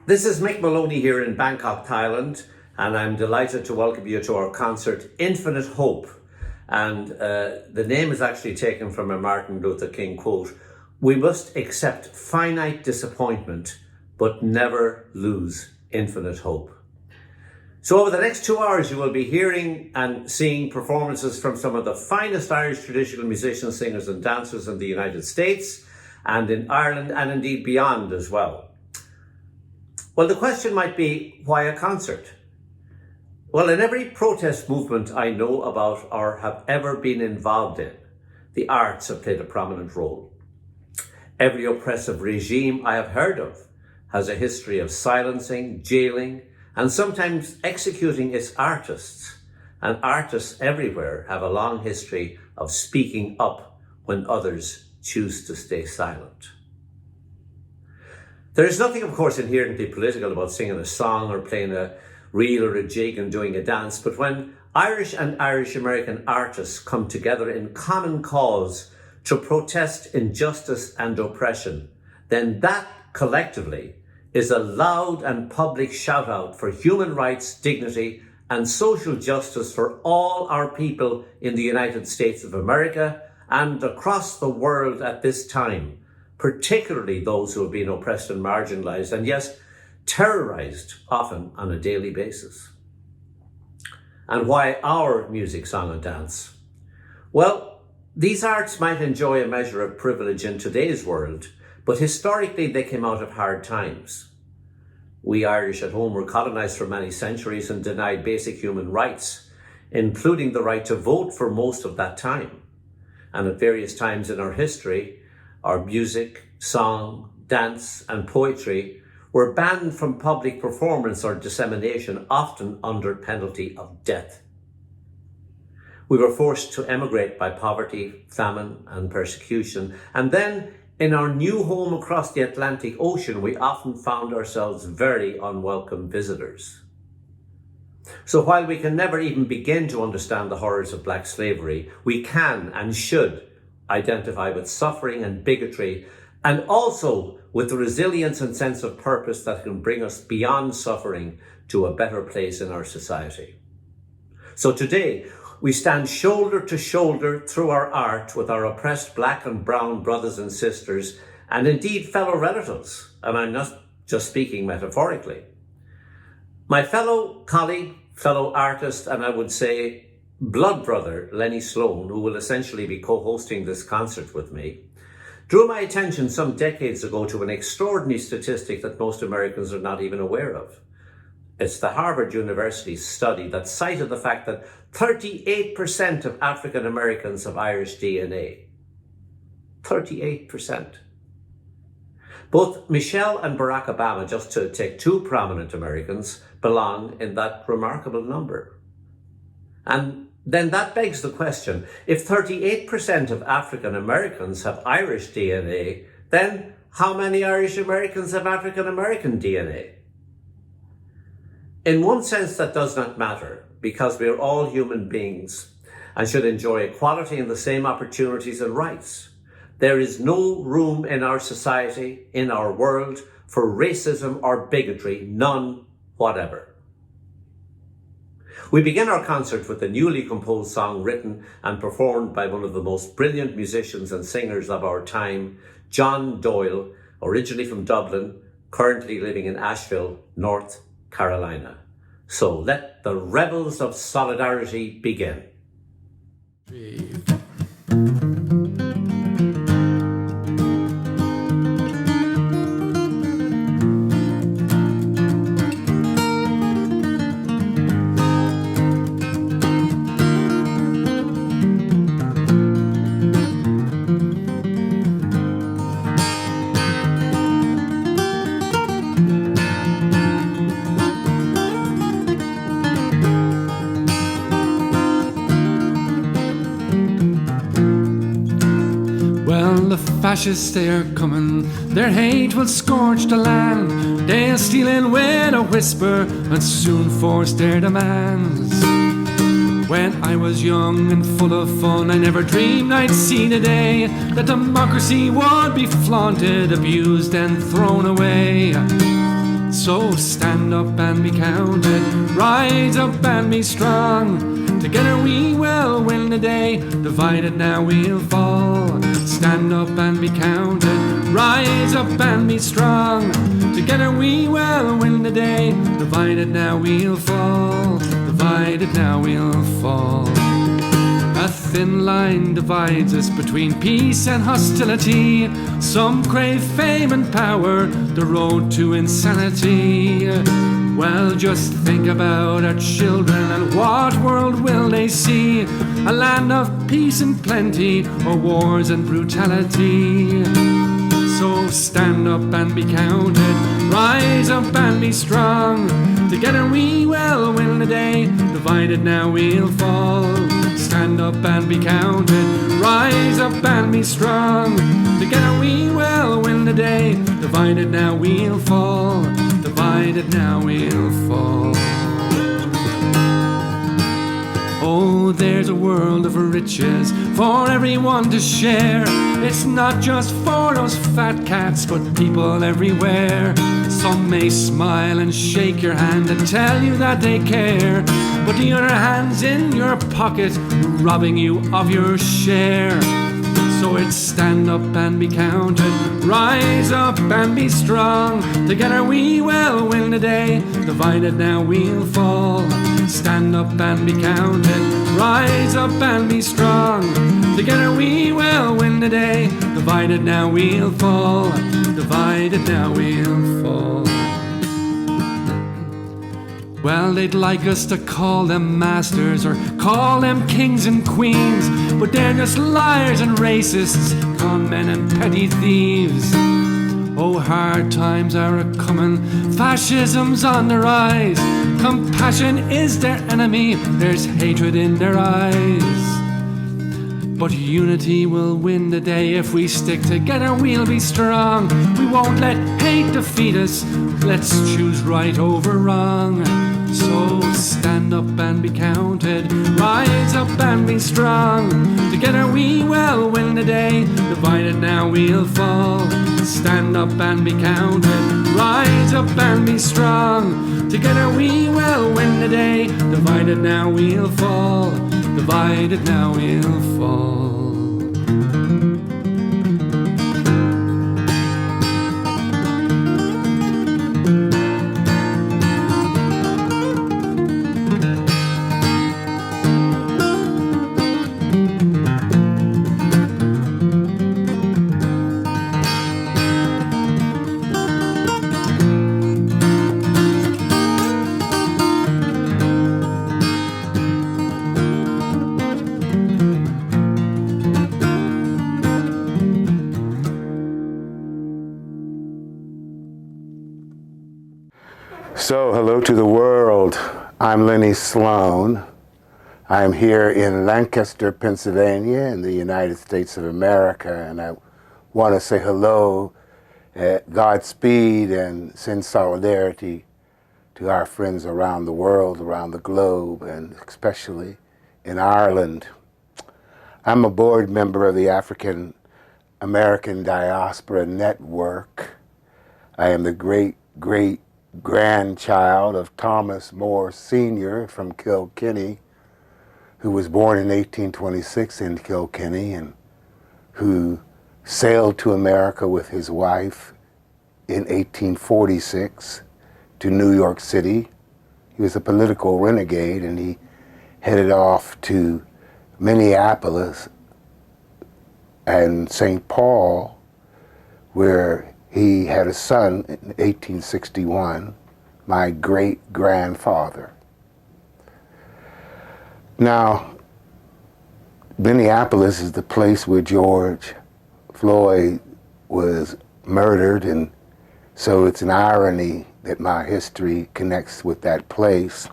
This is Mick Moloney here in Bangkok, Thailand, and I'm delighted to welcome you to our concert, Infinite Hope. And the name is actually taken from a Martin Luther King quote: "We must accept finite disappointment, but never lose infinite hope." So over the next 2 hours, you will be hearing and seeing performances from some of the finest Irish traditional musicians, singers and dancers in the United States and in Ireland, and indeed beyond as well. Well, the question might be, why a concert? Well, in every protest movement I know about or have ever been involved in, the arts have played a prominent role. Every oppressive regime I have heard of has a history of silencing, jailing, and sometimes executing its artists. And artists everywhere have a long history of speaking up when others choose to stay silent. There is nothing, of course, inherently political about singing a song or playing a reel or a jig and doing a dance, but when Irish and Irish-American artists come together in common cause to protest injustice and oppression, then that collectively is a loud and public shout out for human rights, dignity, and social justice for all our people in the United States of America and across the world at this time, particularly those who have been oppressed and marginalized, and yes, terrorized often on a daily basis. And why our music, song and dance? Well, these arts might enjoy a measure of privilege in today's world, but historically they came out of hard times. We Irish at home were colonized for many centuries and denied basic human rights, including the right to vote for most of that time. And at various times in our history, our music, song, dance, and poetry were banned from public performance or dissemination, often under penalty of death. We were forced to emigrate by poverty, famine, and persecution. And then, in our new home across the Atlantic Ocean, we often found ourselves very unwelcome visitors. So while we can never even begin to understand the horrors of black slavery, we can and should identify with suffering and bigotry, and also with the resilience and sense of purpose that can bring us beyond suffering to a better place in our society. So today, we stand shoulder to shoulder through our art with our oppressed black and brown brothers and sisters, and indeed fellow relatives, and I'm not just speaking metaphorically. My fellow colleague, fellow artist, and I would say blood brother, Leni Sloan, who will essentially be co-hosting this concert with me, drew my attention some decades ago to an extraordinary statistic that most Americans are not even aware of. It's the Harvard University study that cited the fact that 38% of African Americans have Irish DNA. 38%. Both Michelle and Barack Obama, just to take two prominent Americans, belong in that remarkable number. And then that begs the question, if 38% of African Americans have Irish DNA, then how many Irish Americans have African American DNA? In one sense, that does not matter, because we are all human beings and should enjoy equality and the same opportunities and rights. There is no room in our society, in our world, for racism or bigotry, none whatever. We begin our concert with a newly composed song written and performed by one of the most brilliant musicians and singers of our time, John Doyle, originally from Dublin, currently living in Asheville, North Carolina. So let the Rebels of Solidarity begin. Fascists, they're coming, their hate will scorch the land. They'll steal in with a whisper and soon force their demands. When I was young and full of fun, I never dreamed I'd see the day that democracy would be flaunted, abused and thrown away. So stand up and be counted, rise up and be strong. Together we will win the day, divided now we'll fall. Stand up and be counted, rise up and be strong. Together we will win the day, divided now we'll fall. Divided now we'll fall. A thin line divides us between peace and hostility. Some crave fame and power, the road to insanity. Well, just think about our children and what world will they see? A land of peace and plenty, or wars and brutality? So stand up and be counted, rise up and be strong. Together we will win the day, divided now we'll fall. Stand up and be counted, rise up and be strong. Together we will win the day, divided now we'll fall. Divided now we'll fall. Oh, there's a world of riches for everyone to share. It's not just for those fat cats, but people everywhere. Some may smile and shake your hand and tell you that they care, but the other hand's in your pocket, robbing you of your share. So it's stand up and be counted, rise up and be strong. Together we will win the day, divided now we'll fall. Stand up and be counted, rise up and be strong. Together we will win the day, divided now we'll fall. Divided now we'll fall. Well, they'd like us to call them masters or call them kings and queens, but they're just liars and racists, con men and petty thieves. Oh, hard times are a-comin', fascism's on the rise. Compassion is their enemy, there's hatred in their eyes. But unity will win the day, if we stick together we'll be strong. We won't let hate defeat us, let's choose right over wrong. So stand up and be counted, rise up and be strong. Together we will win the day, divided now we'll fall. Stand up and be counted, rise up and be strong. Together we will win the day, divided now we'll fall. Divided now we'll fall. So, hello to the world. I'm Leni Sloan. I'm here in Lancaster, Pennsylvania, in the United States of America, and I want to say hello, Godspeed, and send solidarity to our friends around the world, around the globe, and especially in Ireland. I'm a board member of the African American Diaspora Network. I am the great-grandchild of Thomas Moore Sr. from Kilkenny, who was born in 1826 in Kilkenny and who sailed to America with his wife in 1846 to New York City. He was a political renegade, and he headed off to Minneapolis and St. Paul, where he had a son in 1861, my great-grandfather. Now, Minneapolis is the place where George Floyd was murdered, and so it's an irony that my history connects with that place.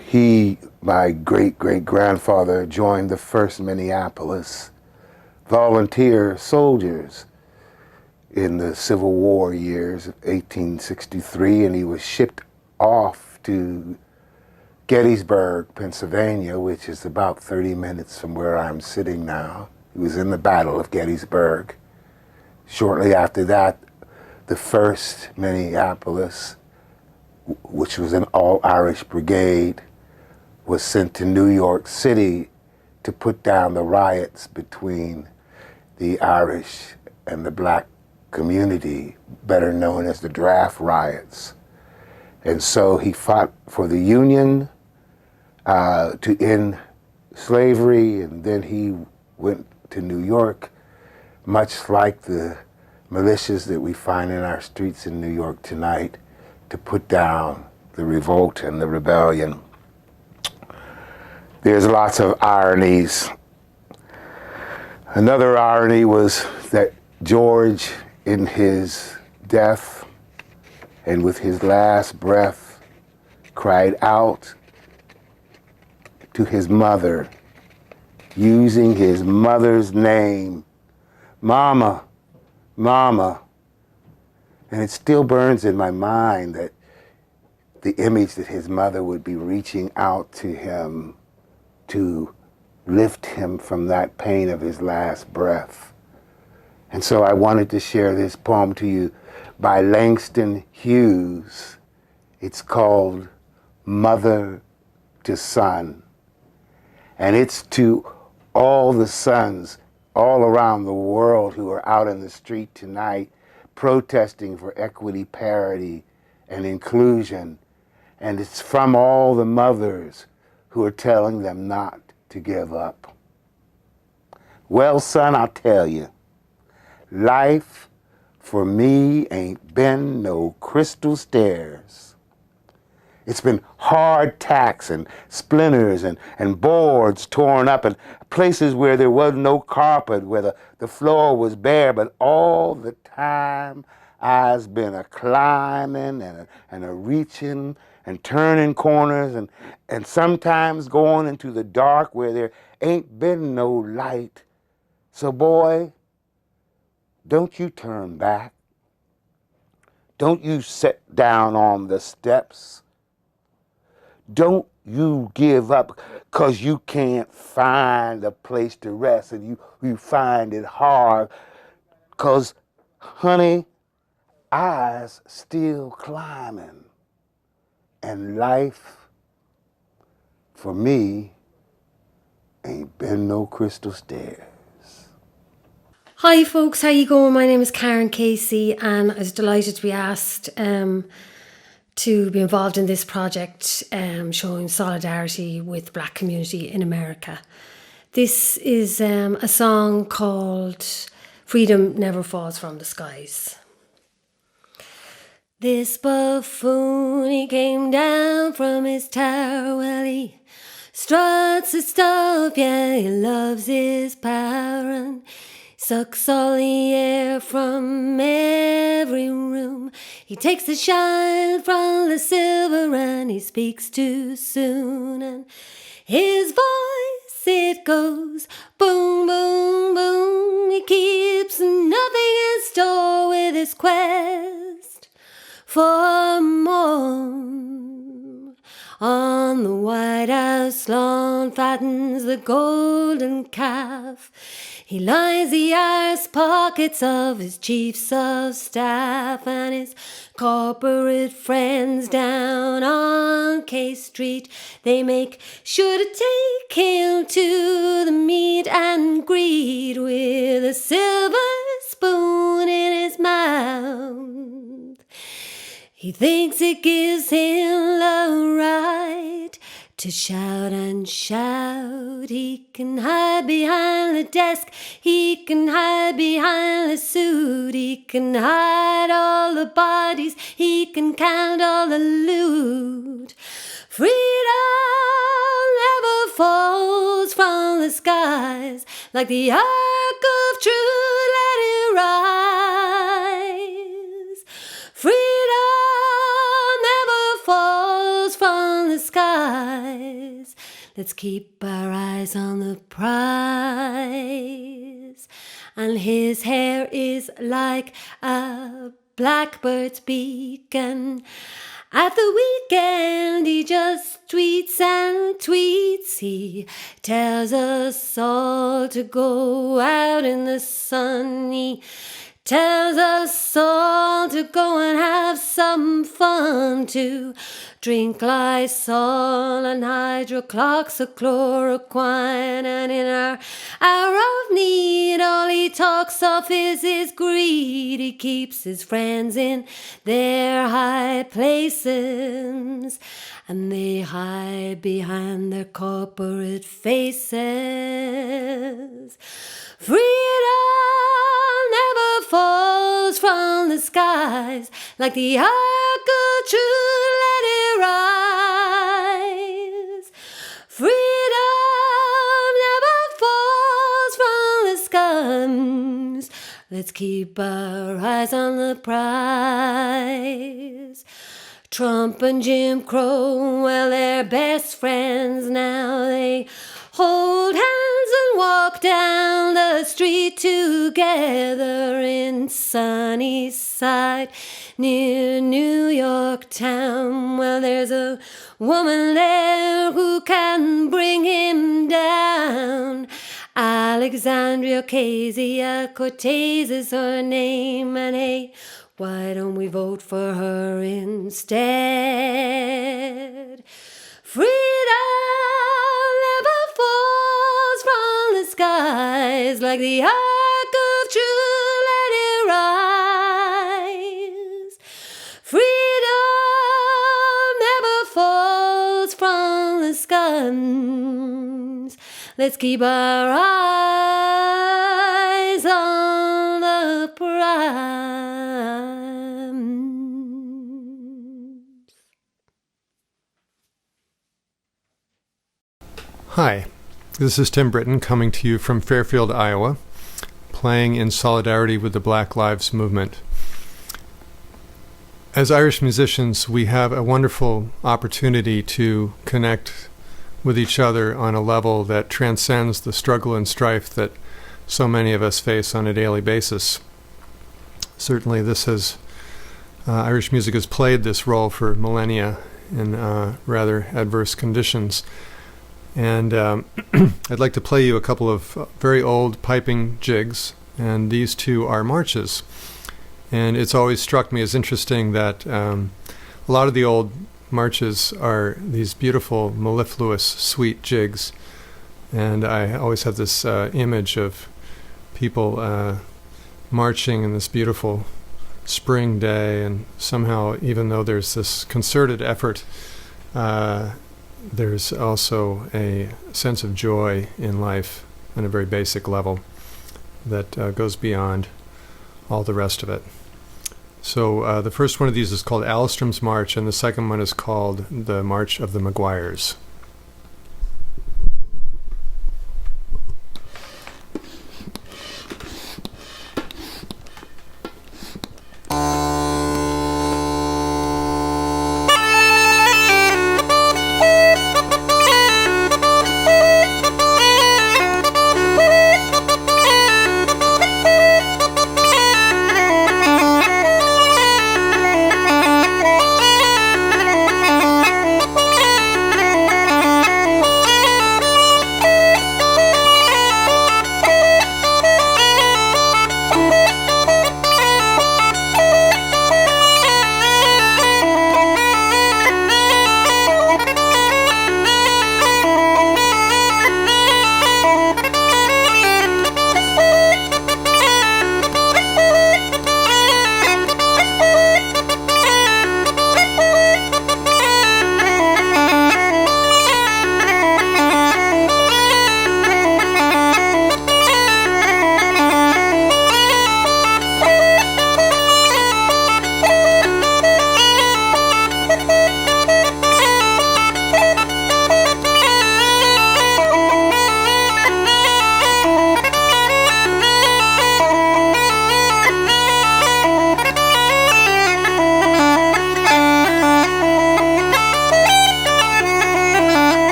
He, my great-great-grandfather, joined the first Minneapolis volunteer soldiers in the Civil War years of 1863, and he was shipped off to Gettysburg, Pennsylvania, which is about 30 minutes from where I'm sitting now. He was in the Battle of Gettysburg. Shortly after that, the first Minneapolis, which was an all-Irish brigade, was sent to New York City to put down the riots between the Irish and the black community, better known as the draft riots. And so he fought for the Union to end slavery, and then he went to New York, much like the militias that we find in our streets in New York tonight, to put down the revolt and the rebellion. There's lots of ironies. Another irony was that George, in his death and with his last breath, cried out to his mother, using his mother's name, "Mama, Mama." And it still burns in my mind that the image that his mother would be reaching out to him to lift him from that pain of his last breath. And so I wanted to share this poem to you by Langston Hughes. It's called Mother to Son. And it's to all the sons all around the world who are out in the street tonight protesting for equity, parity, and inclusion. And it's from all the mothers who are telling them not to give up. Well, son, I'll tell you, life for me ain't been no crystal stairs. It's been hard tacks and splinters and boards torn up and places where there was no carpet, where the floor was bare, but all the time I's been a climbing and a reaching and turning corners and sometimes going into the dark where there ain't been no light. So boy, don't you turn back. Don't you sit down on the steps. Don't you give up 'cause you can't find a place to rest and you find it hard. 'Cause, honey, I's still climbing. And life, for me, ain't been no crystal stairs. Hi folks, how you going? My name is Karan Casey and I was delighted to be asked to be involved in this project showing solidarity with the black community in America. This is a song called Freedom Never Falls from the Skies. This buffoon, he came down from his tower, well, he struts his stuff, yeah, he loves his power and sucks all the air from every room. He takes the shine from the silver and he speaks too soon. And his voice, it goes boom, boom, boom. He keeps nothing in store with his quest for more. On the White House lawn fattens the golden calf. He lines the arse pockets of his chiefs of staff and his corporate friends down on K Street. They make sure to take him to the meet and greet with a silver spoon in his mouth. He thinks it gives him the right to shout and shout. He can hide behind the desk, he can hide behind the suit, he can hide all the bodies, he can count all the loot. Freedom never falls from the skies, like the ark of truth, let it rise. Freedom never falls from the skies. Let's keep our eyes on the prize. And his hair is like a blackbird's beak, and at the weekend he just tweets and tweets. He tells us all to go out in the sun. He tells us all to go and have some fun, to drink Lysol and hydroxychloroquine, and in our hour of need all he talks of is his greed. He keeps his friends in their high places, and they hide behind their corporate faces. Freedom never falls from the skies, like the ark of truth, let it rise. Freedom never falls from the skies, let's keep our eyes on the prize. Trump and Jim Crow, well, they're best friends now. They hold hands and walk down the street together in Sunnyside near New York town. Well, there's a woman there who can bring him down. Alexandria Ocasio-Cortez is her name, and hey, why don't we vote for her instead? Freedom never falls from the skies, like the ark of truth, let it rise. Freedom never falls from the skies, let's keep our eyes on the prize. Hi, this is Tim Britton coming to you from Fairfield, Iowa, playing in solidarity with the Black Lives Movement. As Irish musicians, we have a wonderful opportunity to connect with each other on a level that transcends the struggle and strife that so many of us face on a daily basis. Certainly Irish music has played this role for millennia in rather adverse conditions. And I'd like to play you a couple of very old piping jigs, and these two are marches. And it's always struck me as interesting that a lot of the old marches are these beautiful, mellifluous, sweet jigs. And I always have this image of people marching in this beautiful spring day, and somehow, even though there's this concerted effort, there's also a sense of joy in life on a very basic level that goes beyond all the rest of it. So the first one of these is called Alstrom's March, and the second one is called the March of the Maguires.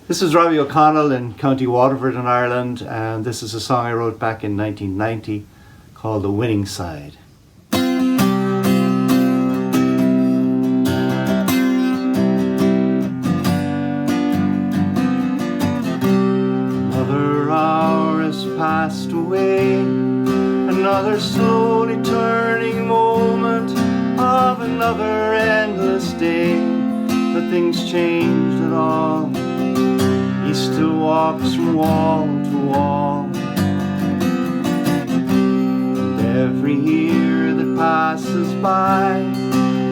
This is Robbie O'Connell in County Waterford in Ireland, and this is a song I wrote back in 1990 called The Winning Side. Another hour has passed away, another slowly turning moment of another endless day. Nothing's changed at all. He still walks from wall to wall. And every year that passes by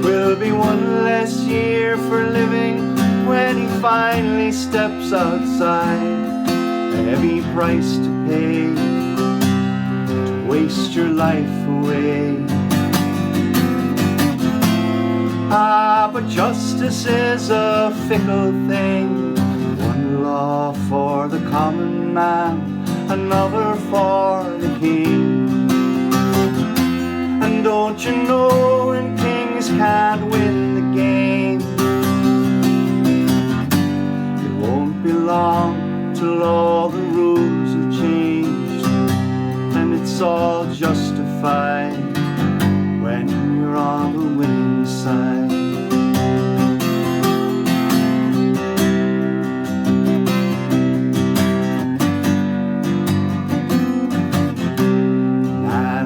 will be one less year for living when he finally steps outside. A heavy price to pay to waste your life away. Ah, but justice is a fickle thing. One law for the common man, another for the king. And don't you know when kings can't win the game, it won't be long till all the rules have changed, and it's all justified when you're on the winning side.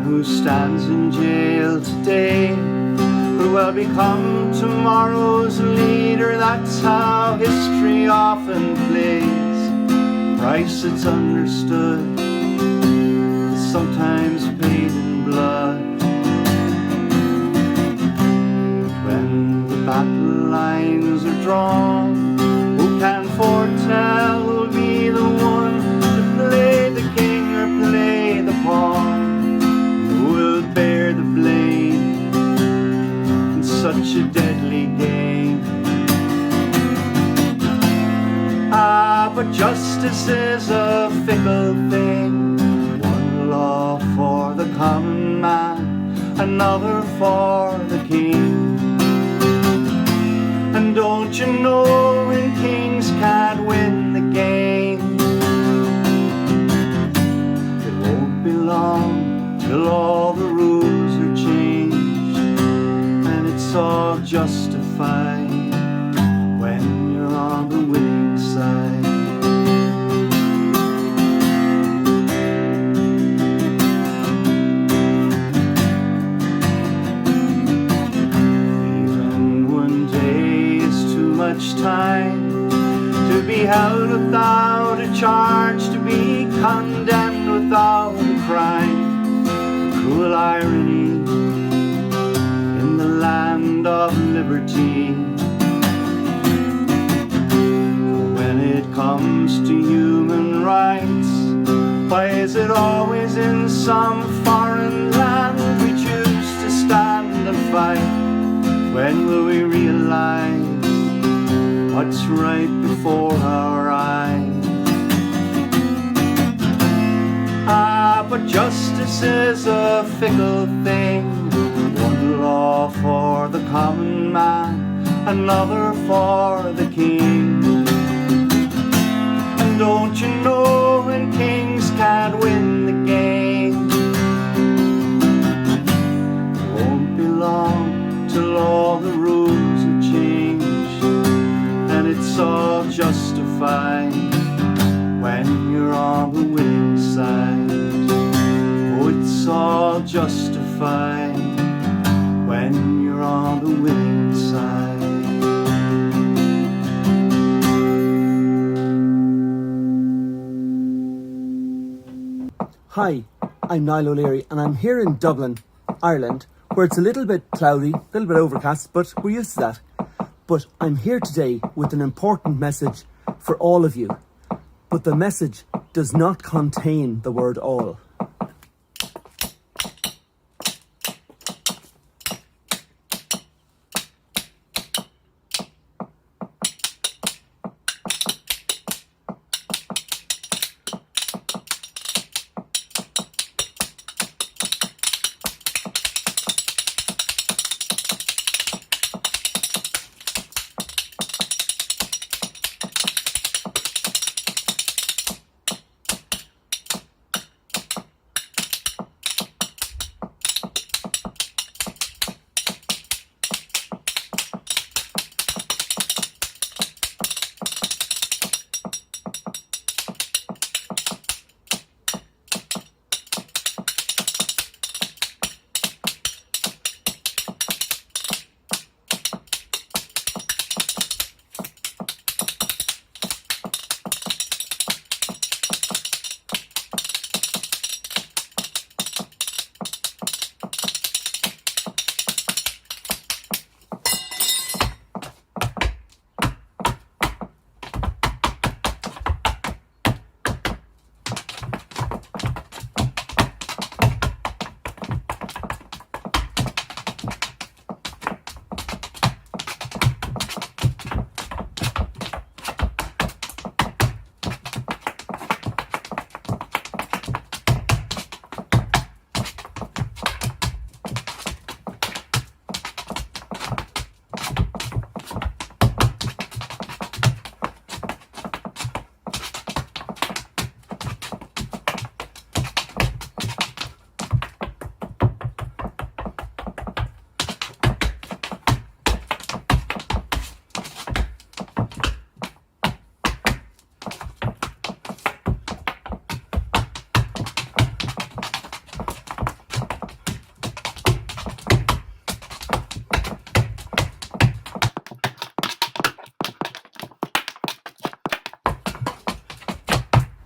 Who stands in jail today who will become tomorrow's leader. That's how history often plays. Price it's understood, sometimes paid in blood. When the battle lines are drawn, who can foretell who'll be the one to play the king or play the pawn? Bear the blame in such a deadly game. Ah, but justice is a fickle thing. One law for the common man, another for the king. And don't you know when kings can't win the game, it won't be long till all the rules are changed, and it's all justified when you're on the winning side. Even one day is too much time to be held without a charge, to be condemned without a crime. Cruel irony in the land of liberty. When it comes to human rights, why is it always in some foreign land we choose to stand and fight? When will we realize what's right before our eyes? Ah, but justice is a fickle thing. One law for the common man, another for the king. And don't you know when kings can't win the game, it won't be long till all the rules have changed, and it's all justified when you're on the winning side. Oh, it's all justified when you're on the winning side. Hi, I'm Niall O'Leary and I'm here in Dublin, Ireland, where it's a little bit cloudy, a little bit overcast, but we're used to that. But I'm here today with an important message for all of you. But the message does not contain the word all.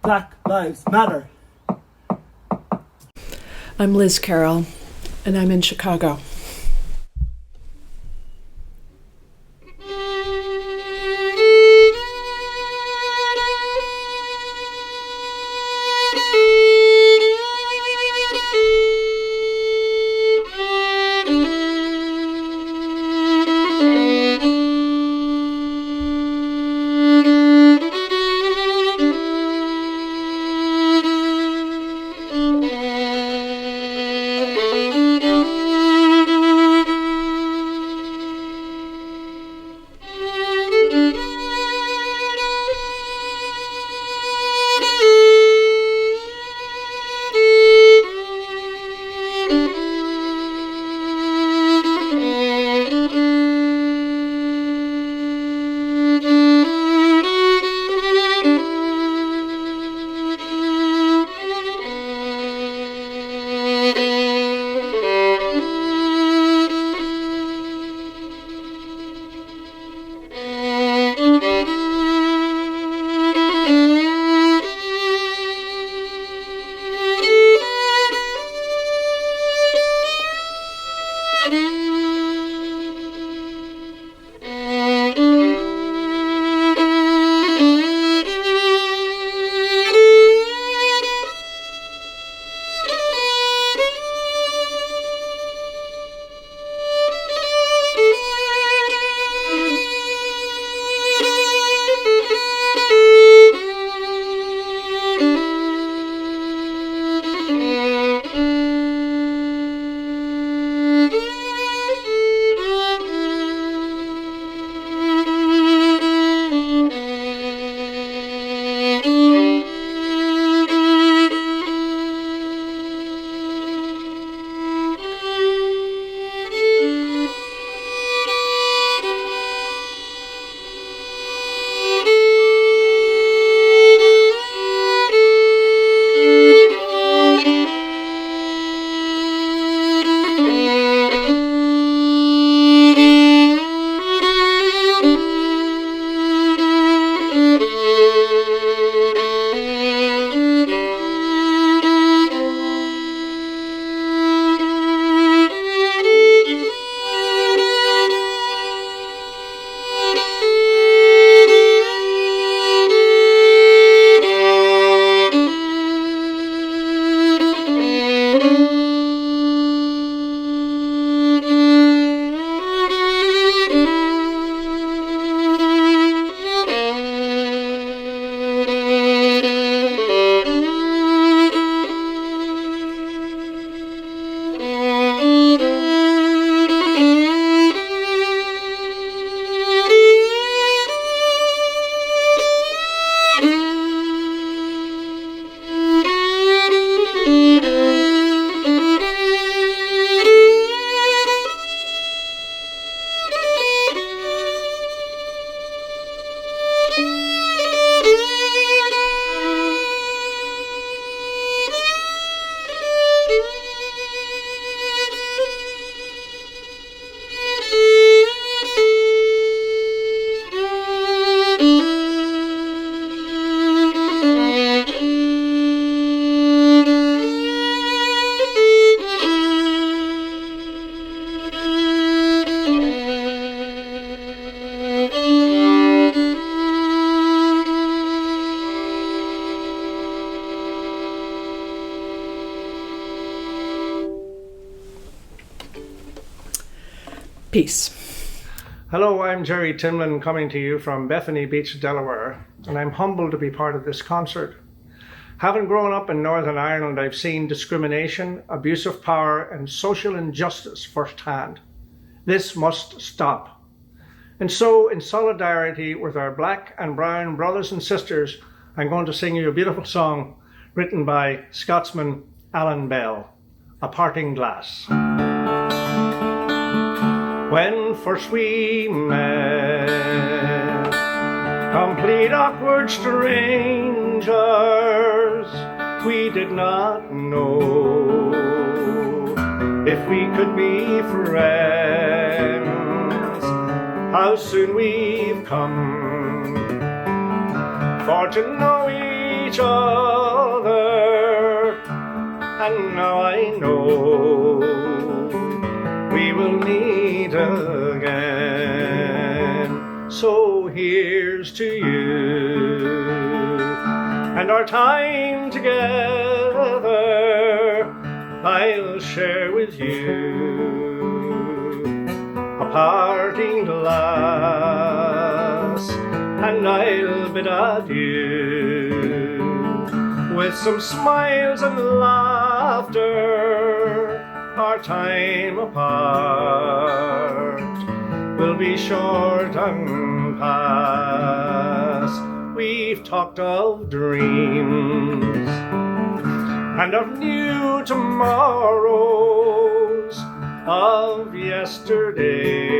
Black Lives Matter. I'm Liz Carroll, and I'm in Chicago. Peace. Hello, I'm Gerry Timlin coming to you from Bethany Beach, Delaware, and I'm humbled to be part of this concert. Having grown up in Northern Ireland, I've seen discrimination, abuse of power, and social injustice firsthand. This must stop. And so, in solidarity with our black and brown brothers and sisters, I'm going to sing you a beautiful song written by Scotsman Alan Bell, A Parting Glass. When first we met, complete awkward strangers, we did not know if we could be friends. How soon we've come for to know each each other, and now I know we will meet again. So here's to you and our time together. I'll share with you a parting glass, and I'll bid adieu with some smiles and laughter. Our time apart will be short and past. We've talked of dreams and of new tomorrows, of yesterday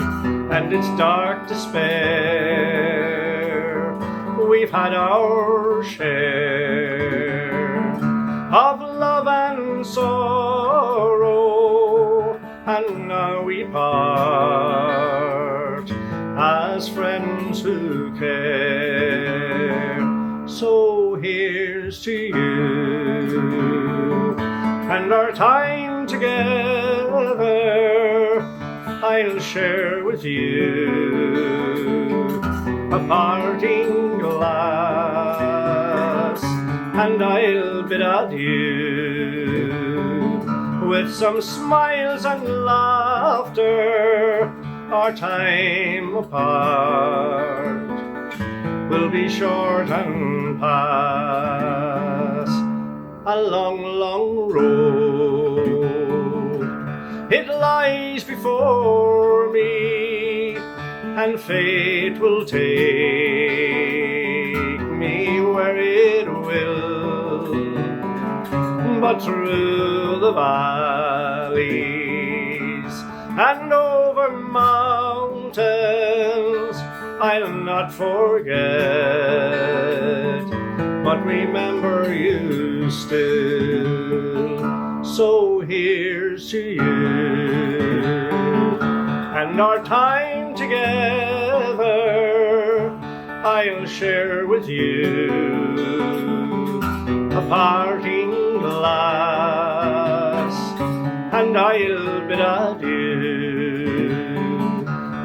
and its dark despair. We've had our share of love and sorrow, and now we part as friends who care. So here's to you and our time together. I'll share with you a parting glass, and I'll bid adieu with some smiles and laughter. Our time apart will be short and pass. A long, long road it lies before me, and fate will take me where it will. But through the valleys and over mountains I'll not forget, but remember you still. So here's to you and our time together. I'll share with you a parting glass, and I'll bid adieu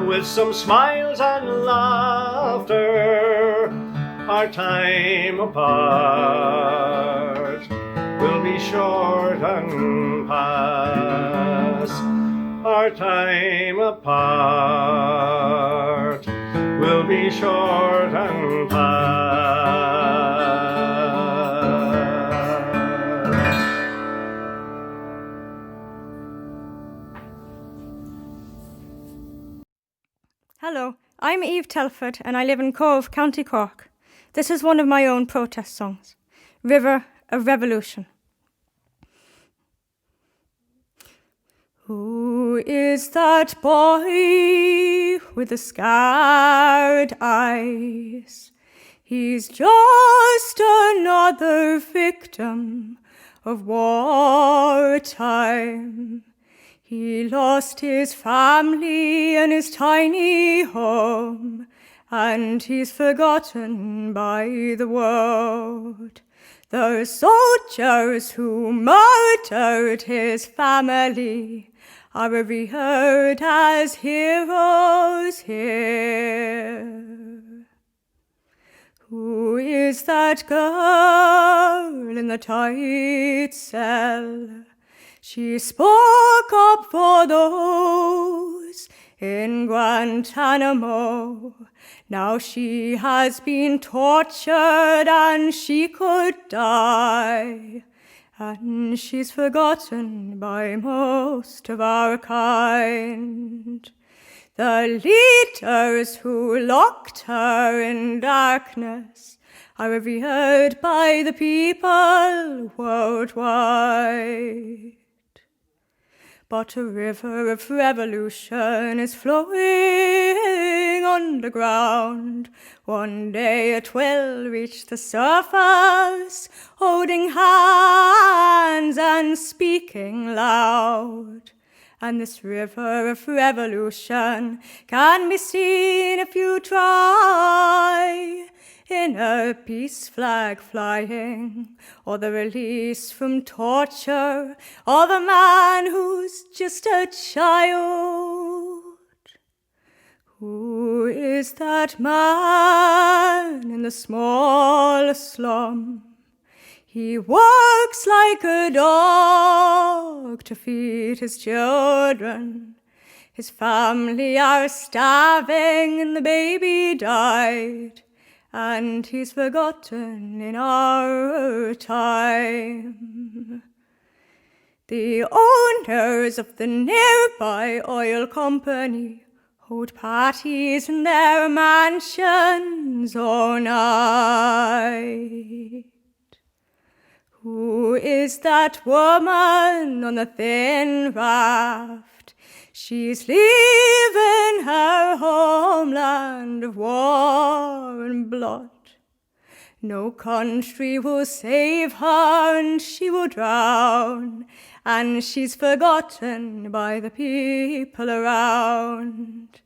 with some smiles and laughter. Our time apart will be short and pass. Our time apart will be short and pass. Hello, I'm Eve Telford and I live in Cove, County Cork. This is one of my own protest songs, River of Revolution. Who is that boy with the scarred eyes? He's just another victim of wartime. He lost his family and his tiny home, and he's forgotten by the world. The soldiers who murdered his family are revered as heroes here. Who is that girl in the tight cell? She spoke up for those in Guantanamo. Now she has been tortured and she could die, and she's forgotten by most of our kind. The leaders who locked her in darkness are revered by the people worldwide. But a river of revolution is flowing underground. One day it will reach the surface, holding hands and speaking loud. And this river of revolution can be seen if you try. in a peace flag flying, or the release from torture of a man who's just a child. Who is that man in the small slum? He works like a dog to feed his children. His family are starving and the baby died, and he's forgotten in our time. The owners of the nearby oil company hold parties in their mansions all night. Who is that woman on the thin raft? She's leaving her homeland of war and blood. No country will save her and she will drown, and she's forgotten by the people around.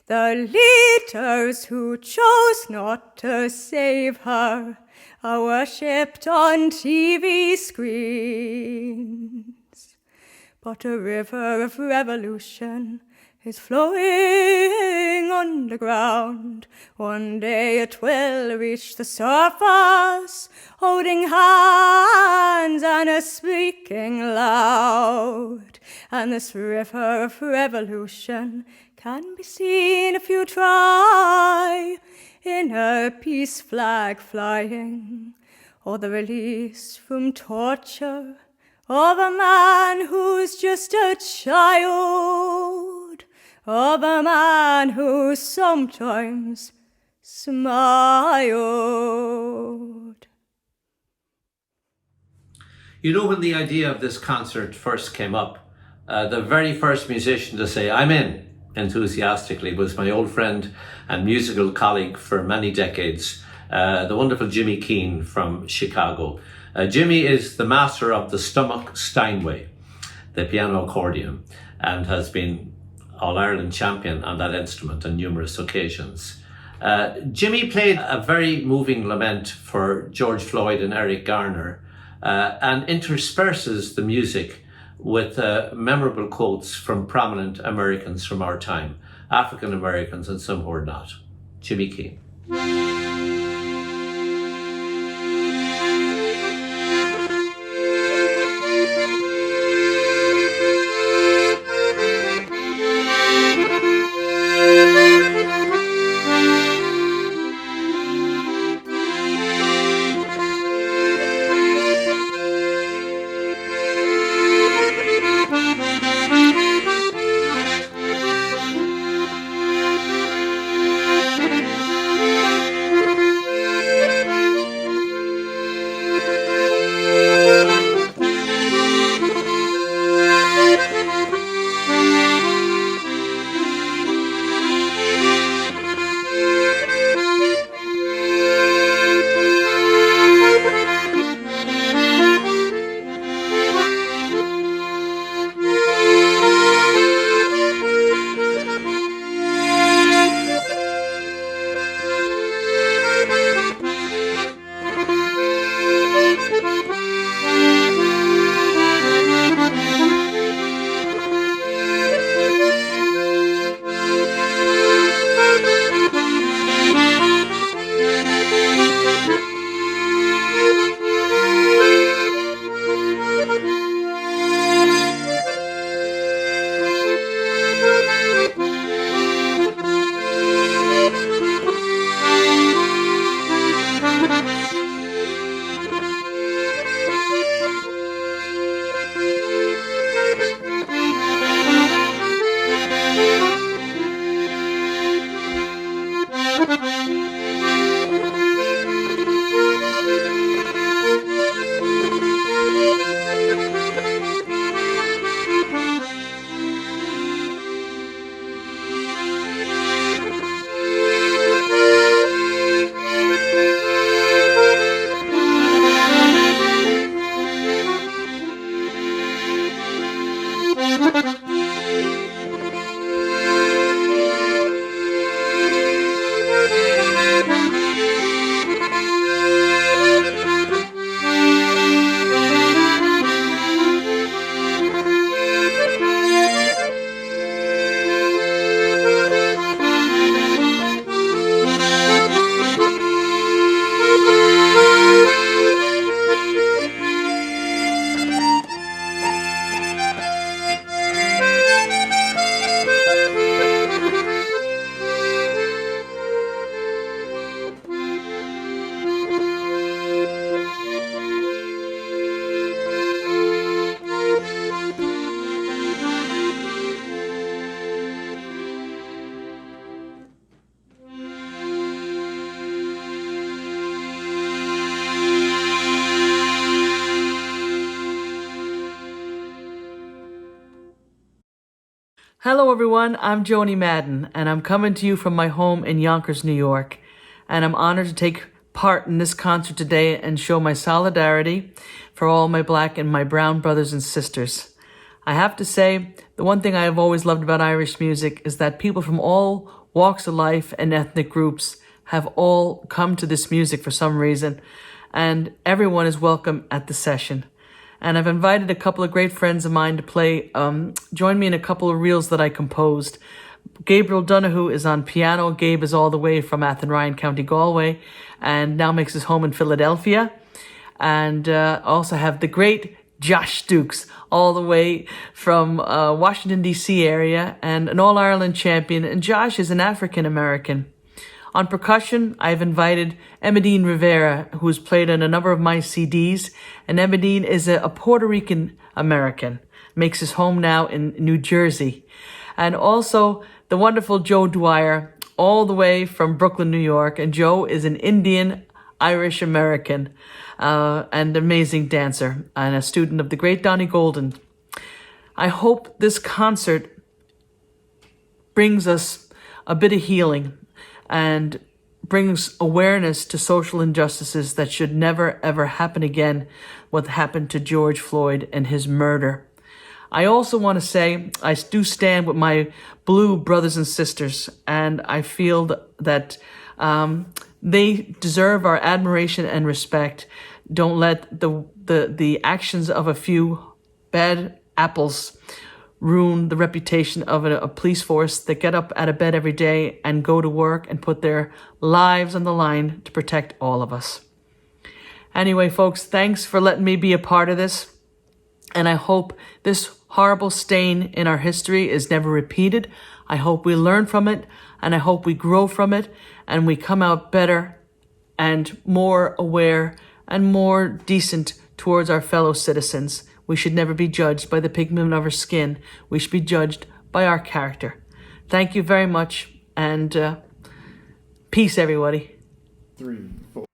The leaders who chose not to save her are worshipped on TV screens. But a river of revolution is flowing underground. One day it will reach the surface, holding hands and speaking loud. And this river of revolution can be seen if you try, in a peace flag flying, or the release from torture of a man who's just a child, of a man who sometimes smiled. You know, when the idea of this concert first came up, the very first musician to say, "I'm in," enthusiastically, was my old friend and musical colleague for many decades, the wonderful Jimmy Keane from Chicago. Jimmy is the master of the stomach Steinway, the piano accordion, and has been All-Ireland champion on that instrument on numerous occasions. Jimmy played a very moving lament for George Floyd and Eric Garner, and intersperses the music with memorable quotes from prominent Americans from our time, African Americans and some who are not. Jimmy Keane. Hello everyone, I'm Joanie Madden, and I'm coming to you from my home in Yonkers, New York. And I'm honored to take part in this concert today and show my solidarity for all my black and my brown brothers and sisters. I have to say, the one thing I have always loved about Irish music is that people from all walks of life and ethnic groups have all come to this music for some reason, and everyone is welcome at the session. And I've invited a couple of great friends of mine to play, join me in a couple of reels that I composed. Gabriel Donahue is on piano. Gabe is all the way from Athenryan, County Galway, and now makes his home in Philadelphia. And also have the great Josh Dukes, all the way from Washington, D.C. area, and an All-Ireland champion. And Josh is an African-American. On percussion, I've invited Emedin Rivera, who's played on a number of my CDs. And Emedin is a Puerto Rican American, makes his home now in New Jersey. And also the wonderful Joe Dwyer, all the way from Brooklyn, New York. And Joe is an Indian Irish American and amazing dancer and a student of the great Donnie Golden. I hope this concert brings us a bit of healing and brings awareness to social injustices that should never, ever happen again, what happened to George Floyd and his murder. I also want to say I do stand with my blue brothers and sisters, and I feel that they deserve our admiration and respect. Don't let the actions of a few bad apples ruin the reputation of a police force that get up out of bed every day and go to work and put their lives on the line to protect all of us. Anyway, folks, thanks for letting me be a part of this. And I hope this horrible stain in our history is never repeated. I hope we learn from it, and I hope we grow from it, and we come out better and more aware and more decent towards our fellow citizens. We should never be judged by the pigment of our skin. We should be judged by our character. Thank you very much, and peace, everybody. 3, 4.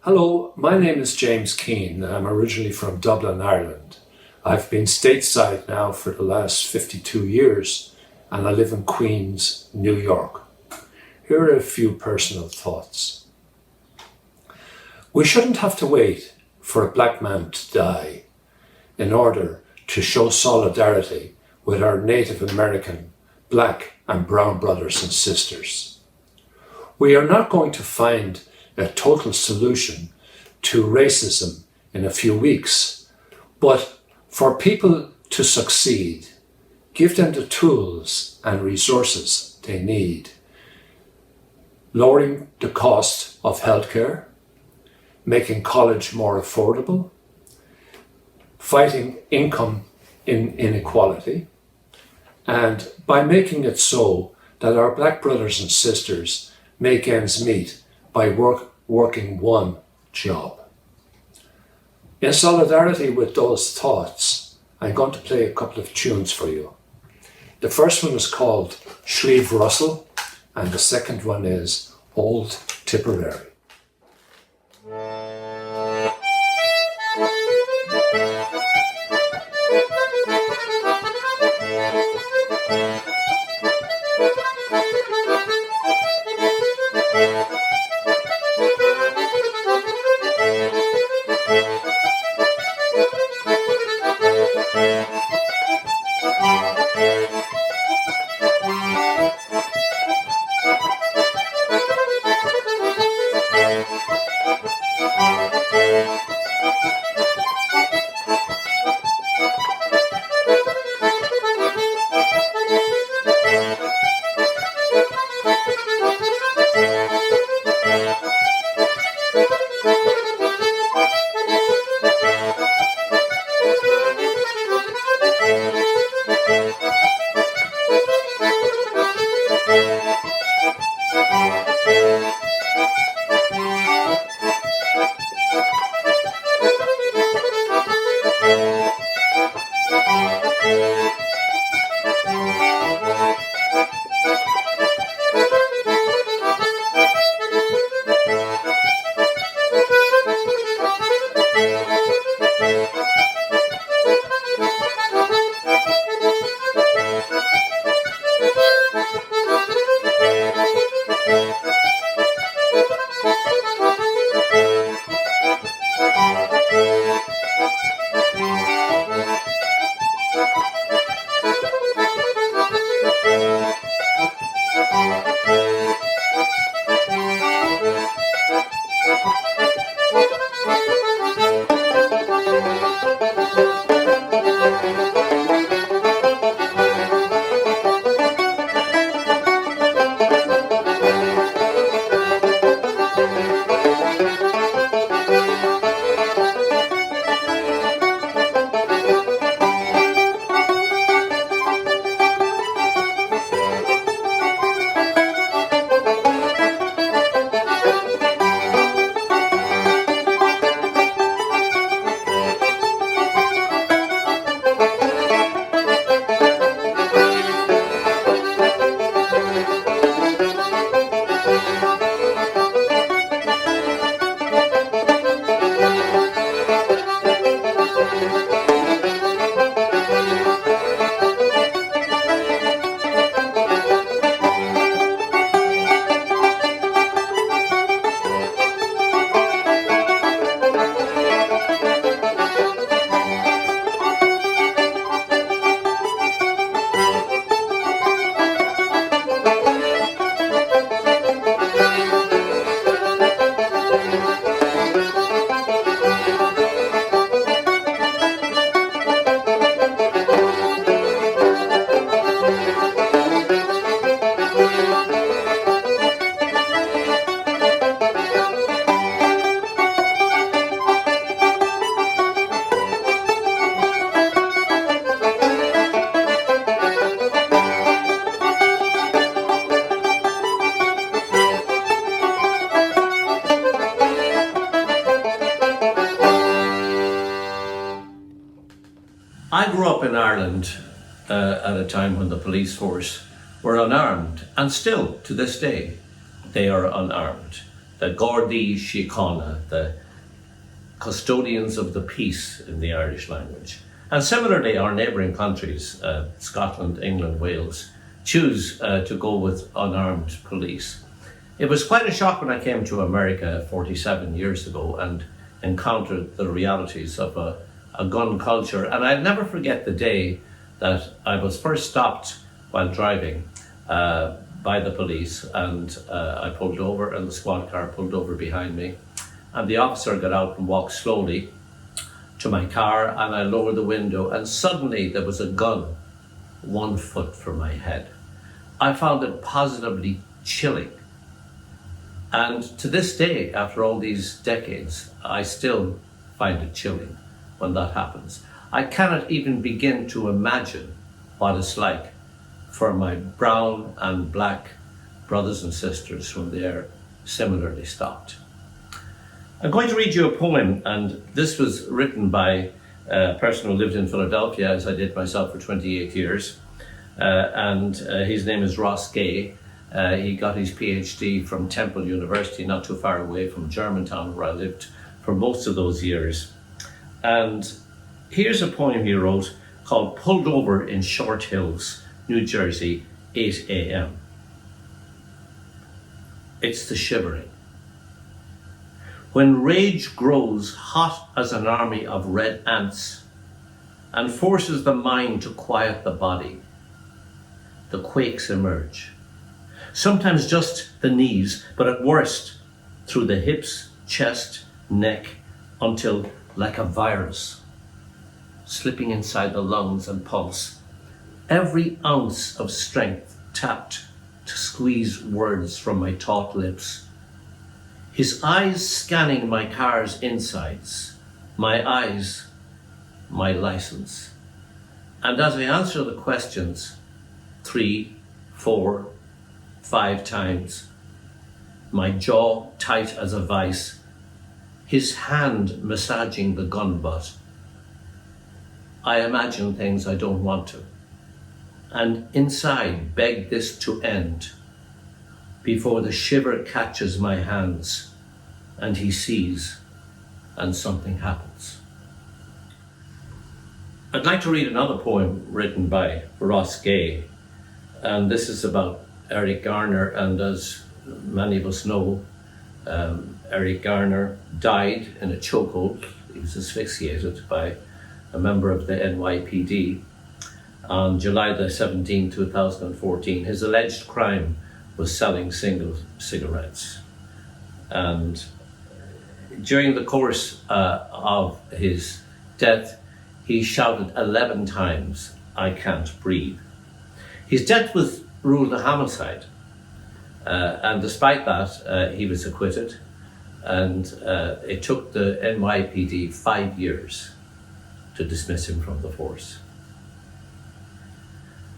Hello, my name is James Keane. I'm originally from Dublin, Ireland. I've been stateside now for the last 52 years and I live in Queens, New York. Here are a few personal thoughts. We shouldn't have to wait for a black man to die in order to show solidarity with our Native American, black and brown brothers and sisters. We are not going to find a total solution to racism in a few weeks, but for people to succeed, give them the tools and resources they need. Lowering the cost of healthcare, making college more affordable, fighting income inequality, and by making it so that our black brothers and sisters make ends meet by working one job. In solidarity with those thoughts, I'm going to play a couple of tunes for you. The first one is called Slieve Russell, and the second one is Old Tipperary. I grew up in Ireland at a time when the police force were unarmed, and still to this day they are unarmed. the Gardaí Síochána, the custodians of the peace in the Irish language. And similarly, our neighbouring countries, Scotland, England, Wales, choose to go with unarmed police. It was quite a shock when I came to America 47 years ago and encountered the realities of a gun culture. And I'll never forget the day that I was first stopped while driving by the police, and I pulled over, and the squad car pulled over behind me. And the officer got out and walked slowly to my car, and I lowered the window, and suddenly there was a gun 1 foot from my head. I found it positively chilling. And to this day, after all these decades, I still find it chilling when that happens. I cannot even begin to imagine what it's like for my brown and black brothers and sisters when they're similarly stopped. I'm going to read you a poem, and this was written by a person who lived in Philadelphia, as I did myself for 28 years. And his name is Ross Gay. He got his PhD from Temple University, not too far away from Germantown, where I lived for most of those years. And here's a poem he wrote called Pulled Over in Short Hills, New Jersey, 8 a.m. It's the shivering. When rage grows hot as an army of red ants and forces the mind to quiet the body, the quakes emerge. Sometimes just the knees, but at worst through the hips, chest, neck, until like a virus, slipping inside the lungs and pulse, every ounce of strength tapped to squeeze words from my taut lips. His eyes scanning my car's insides, my eyes, my license. And as I answer the questions 3, 4, 5 times, my jaw tight as a vice, his hand massaging the gun butt, I imagine things I don't want to, and inside beg this to end before the shiver catches my hands and he sees and something happens. I'd like to read another poem written by Ross Gay, and this is about Eric Garner. And as many of us know, Eric Garner died in a chokehold. He was asphyxiated by a member of the NYPD on July the 17th, 2014. His alleged crime was selling single cigarettes. And during the course of his death, he shouted 11 times, "I can't breathe." His death was ruled a homicide. And despite that, he was acquitted. And it took the NYPD 5 years to dismiss him from the force.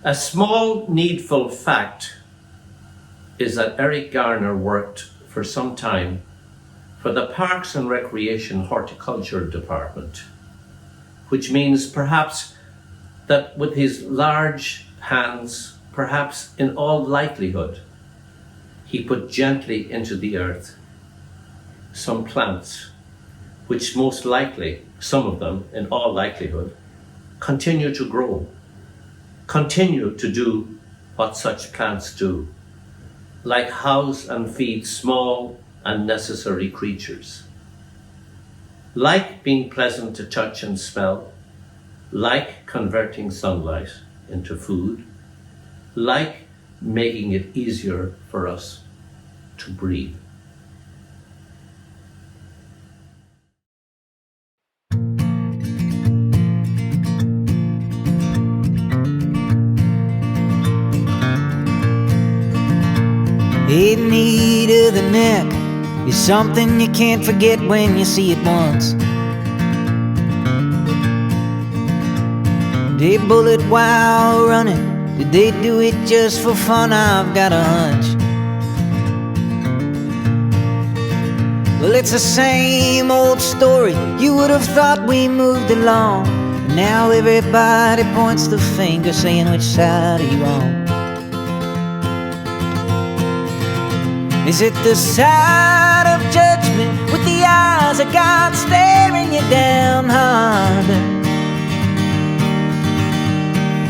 A small needful fact is that Eric Garner worked for some time for the Parks and Recreation Horticulture Department, which means perhaps that with his large hands, perhaps in all likelihood, he put gently into the earth some plants, which most likely, some of them, in all likelihood, continue to grow, continue to do what such plants do, like house and feed small and necessary creatures, like being pleasant to touch and smell, like converting sunlight into food, like making it easier for us to breathe. A need of the neck is something you can't forget when you see it once. They bullet while running, did they do it just for fun? I've got a hunch. Well, it's the same old story. You would have thought we moved along. Now everybody points the finger saying, which side are you on? Is it the side of judgment with the eyes of God staring you down hard.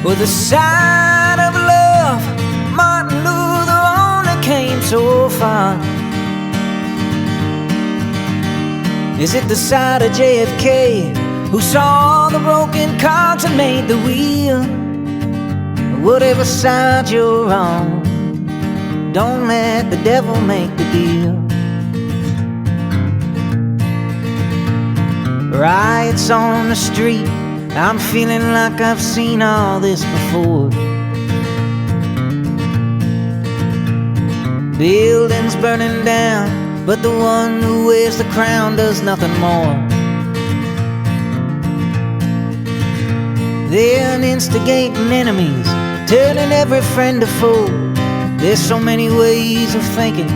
With the side of love, Martin Luther only came so far. Is it the side of JFK, who saw the broken cards and made the wheel? Whatever side you're on, don't let the devil make the deal. Riots on the street, I'm feeling like I've seen all this before. Buildings burning down, but the one who wears the crown does nothing more. They're instigating enemies, turning every friend to foe. There's so many ways of thinking,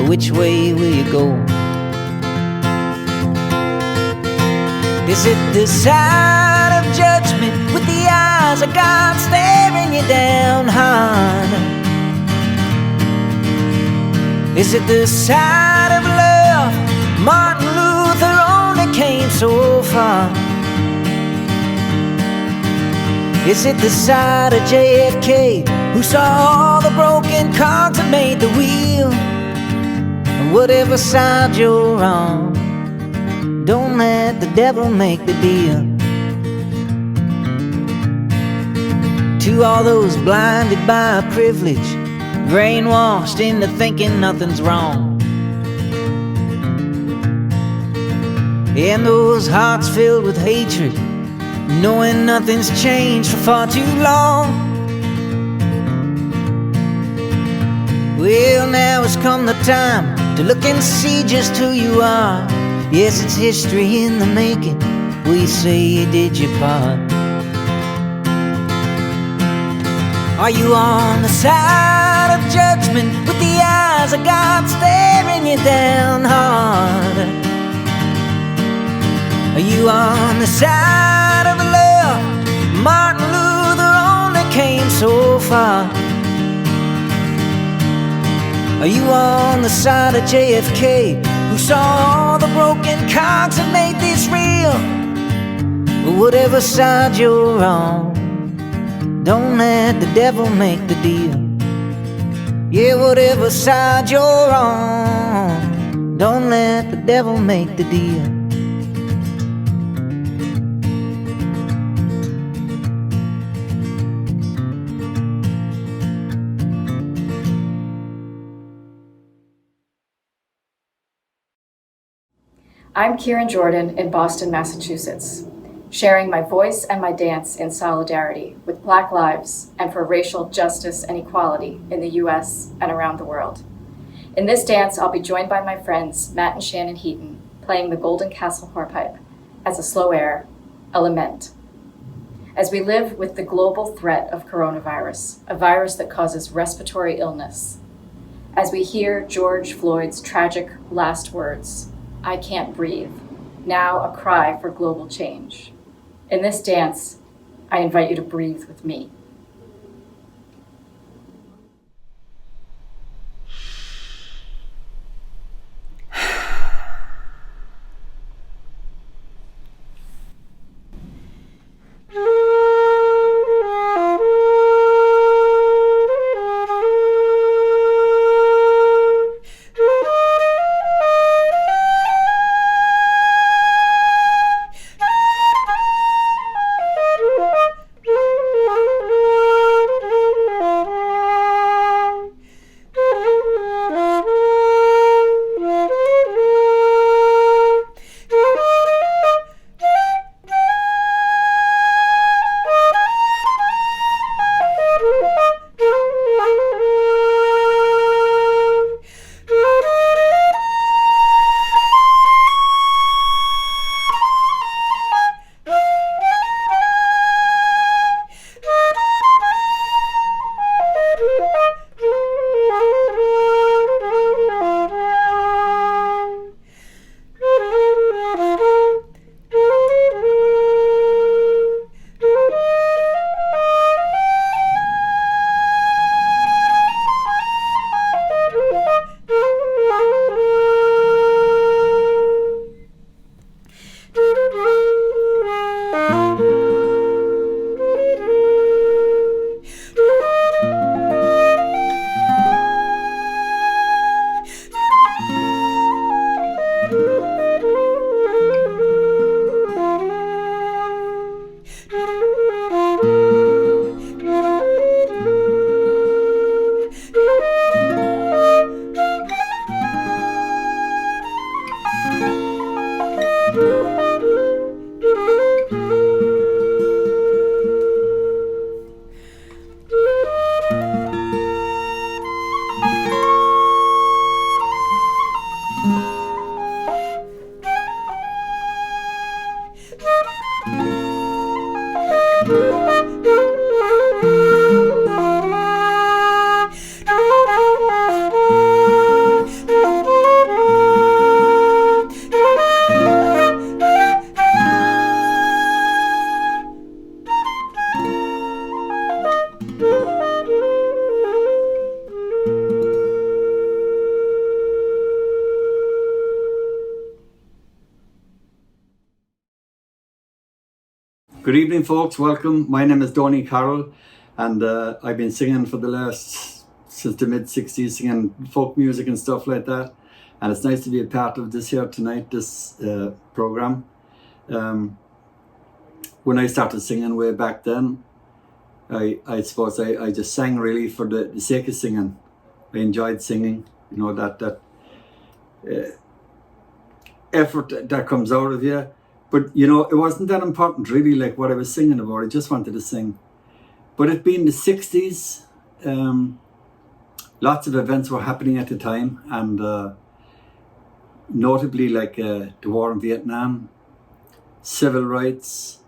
which way will you go? Is it the side of judgment with the eyes of God staring you down hard? Is it the side of love? Martin Luther only came so far. Is it the side of JFK, who saw all the broken cards and made the wheel? Whatever side you're on, don't let the devil make the deal. To all those blinded by privilege, brainwashed into thinking nothing's wrong, and those hearts filled with hatred, knowing nothing's changed for far too long. Well, now has come the time to look and see just who you are. Yes, it's history in the making. We say you did your part. Are you on the side of judgment with the eyes of God staring you down hard? Are you on the side of love? Martin Luther only came so far. Are you on the side of JFK, who saw all the broken cards and made this real? Whatever side you're on, don't let the devil make the deal. Yeah, whatever side you're on, don't let the devil make the deal. I'm Kieran Jordan in Boston, Massachusetts, sharing my voice and my dance in solidarity with Black lives and for racial justice and equality in the US and around the world. In this dance, I'll be joined by my friends Matt and Shannon Heaton, playing the Golden Castle hornpipe as a slow air, a lament. As we live with the global threat of coronavirus, a virus that causes respiratory illness, as we hear George Floyd's tragic last words, "I can't breathe," now a cry for global change. In this dance, I invite you to breathe with me. Good evening, folks. Welcome. My name is Donie Carroll, and I've been singing for the last, since the mid-60s, singing folk music and stuff like that. And it's nice to be a part of this here tonight, this program. When I started singing way back then, I suppose I just sang really for the sake of singing. I enjoyed singing, you know, that effort that comes out of you. But, you know, it wasn't that important really, like what I was singing about. I just wanted to sing. But it being the 60s, lots of events were happening at the time, and notably like the war in Vietnam, civil rights,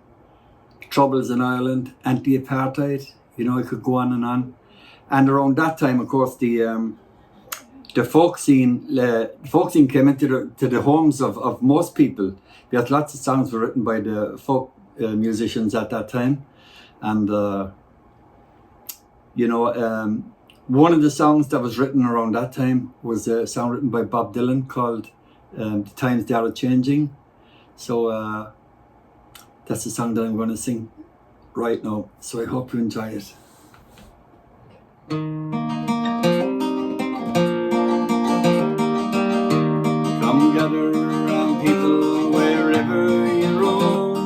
troubles in Ireland, anti-apartheid, you know, I could go on. And around that time, of course, the folk scene came into the homes of most people. Because lots of songs were written by the folk musicians at that time. And, you know, one of the songs that was written around that time was a song written by Bob Dylan called The Times They Are Changing. So that's the song that I'm going to sing right now. So I hope you enjoy it. Come gather around, people, wherever you roam,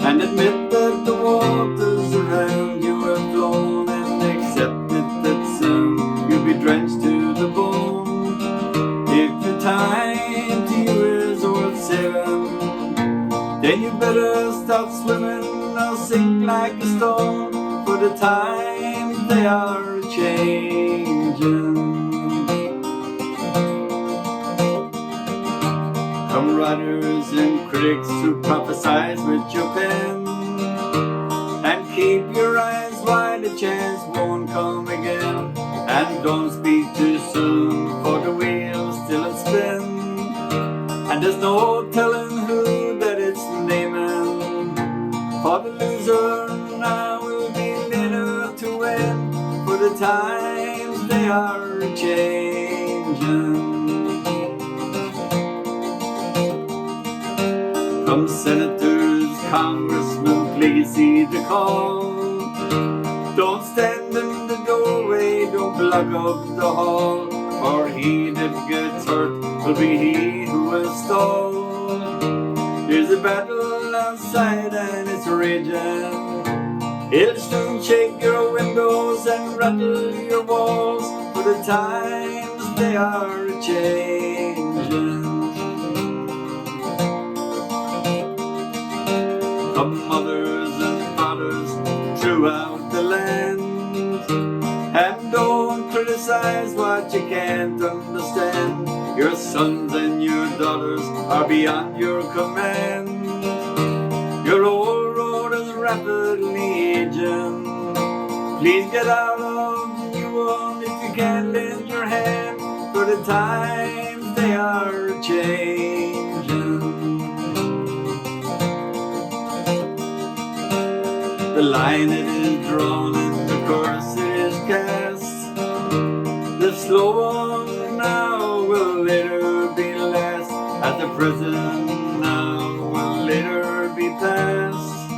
and admit that the waters around you have flown, and accept it that soon you'll be drenched to the bone. If the time to you is worth saving, then you better stop swimming or sink like a stone, for the times they are changing. Come writers and critics who prophesize with your pen, and keep your eyes wide, a chance won't come again. And don't speak too soon, for the wheel's still a spin, and there's no telling who that it's naming. For the loser now will be later to win, for the times they are changing. Come senators, congressmen, please see the call. Don't stand in the doorway, don't block up the hall, for he that gets hurt will be he who will stall. There's a battle outside and it's raging. It'll soon shake your windows and rattle your walls, for the times they are changing. Come mothers and fathers throughout the land, and don't criticize what you can't understand. Your sons and your daughters are beyond your command. Your old road is rapidly aging. Please get out of the new one if you can lend your hand, for the times they are changing. The line it is drawn and the course it is cast. The slow one now will later be last, at the present now will later be past.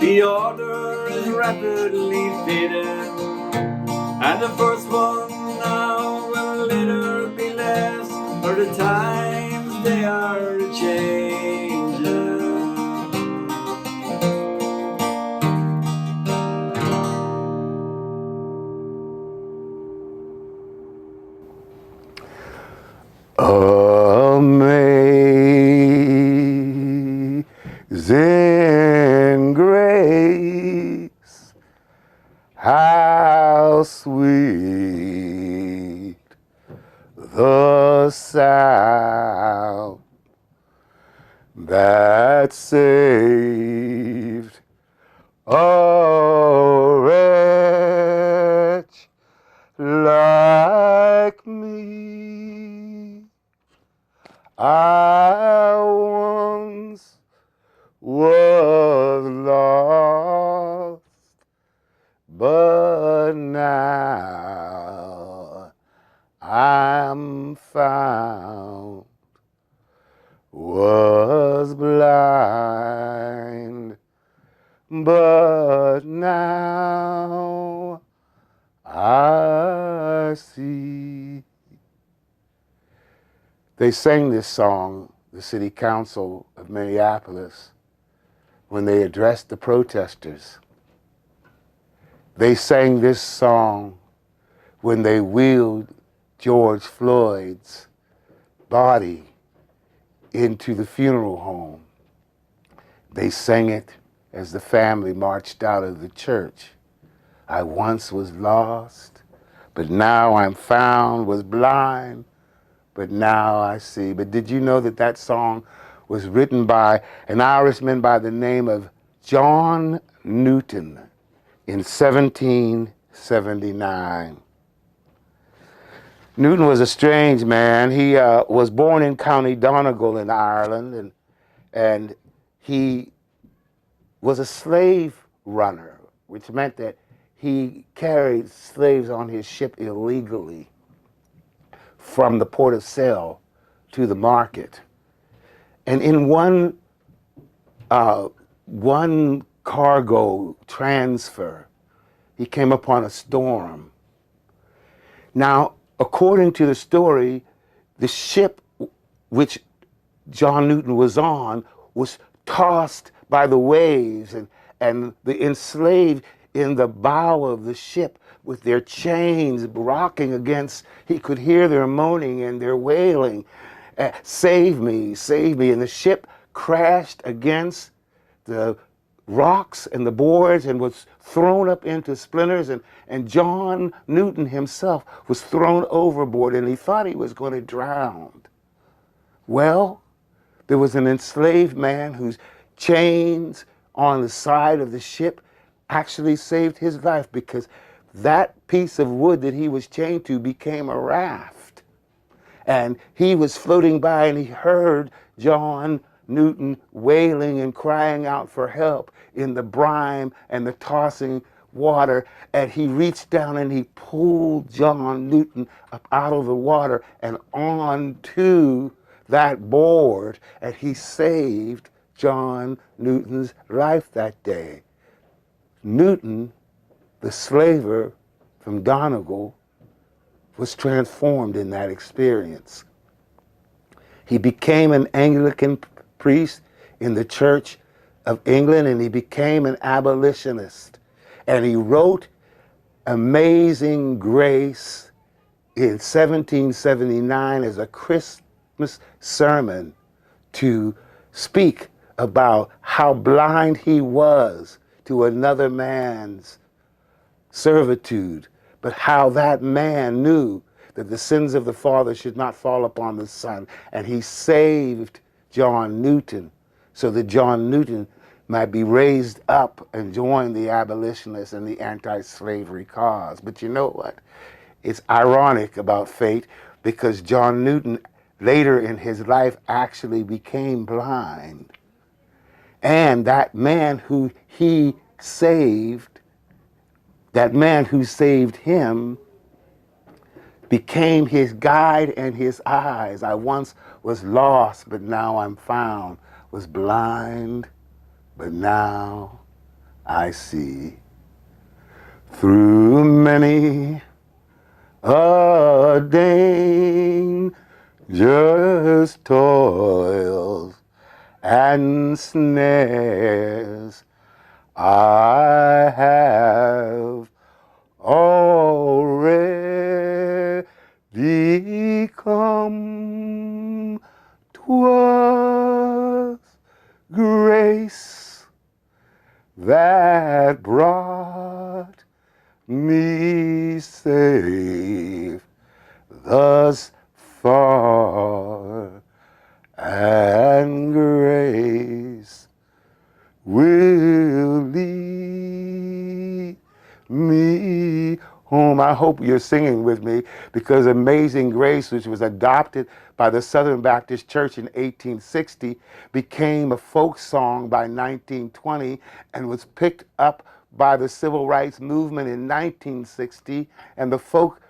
The order is rapidly fading, and the first one now will later be last, for the times they are changing. Amazing grace, how sweet the sound that saved a wretch like me. I once was lost, but now I'm found. Was blind, but now I see. They sang this song, the City Council of Minneapolis, when they addressed the protesters. They sang this song when they wheeled George Floyd's body into the funeral home. They sang it as the family marched out of the church. I once was lost, but now I'm found, was blind, but now I see. But did you know that that song was written by an Irishman by the name of John Newton in 1779? Newton was a strange man. He was born in County Donegal in Ireland, and he was a slave runner, which meant that he carried slaves on his ship illegally from the port of Sale to the market. And in one cargo transfer, he came upon a storm. Now, according to the story, the ship which John Newton was on was tossed by the waves, and the enslaved in the bow of the ship with their chains rocking against, he could hear their moaning and their wailing, save me, save me. And the ship crashed against the rocks and the boards and was thrown up into splinters, and John Newton himself was thrown overboard, and he thought he was going to drown. Well, there was an enslaved man whose chains on the side of the ship actually saved his life, because that piece of wood that he was chained to became a raft. And he was floating by, and he heard John Newton wailing and crying out for help in the brine and the tossing water. And he reached down and he pulled John Newton up out of the water and onto that board, and he saved John Newton's life that day. Newton, the slaver from Donegal, was transformed in that experience. He became an Anglican priest in the Church of England, and he became an abolitionist. And he wrote Amazing Grace in 1779 as a Christmas sermon to speak about how blind he was to another man's servitude, but how that man knew that the sins of the father should not fall upon the son. And he saved John Newton so that John Newton might be raised up and join the abolitionists and the anti-slavery cause. But you know what? It's ironic about fate, because John Newton later in his life actually became blind. And that man who he saved, that man who saved him, became his guide and his eyes. I once was lost, but now I'm found. Was blind, but now I see. Through many a dangerous toils and snares, I have already come. 'Twas grace that brought me safe thus far, and grace will lead me home. I hope you're singing with me, because Amazing Grace, which was adopted by the Southern Baptist Church in 1860, became a folk song by 1920 and was picked up by the Civil Rights Movement in 1960, and the folk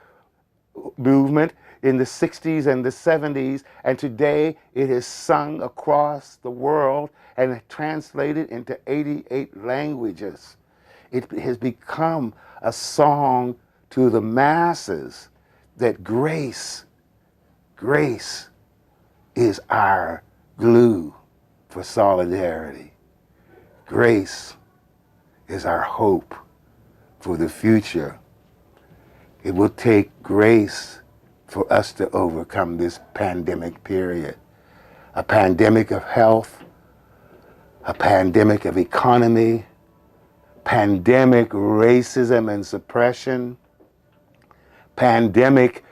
movement in the 60s and the 70s, and today it is sung across the world and translated into 88 languages. It has become a song to the masses that grace is our glue for solidarity. Grace is our hope for the future. It will take grace for us to overcome this pandemic period. A pandemic of health, a pandemic of economy, pandemic racism and suppression, pandemic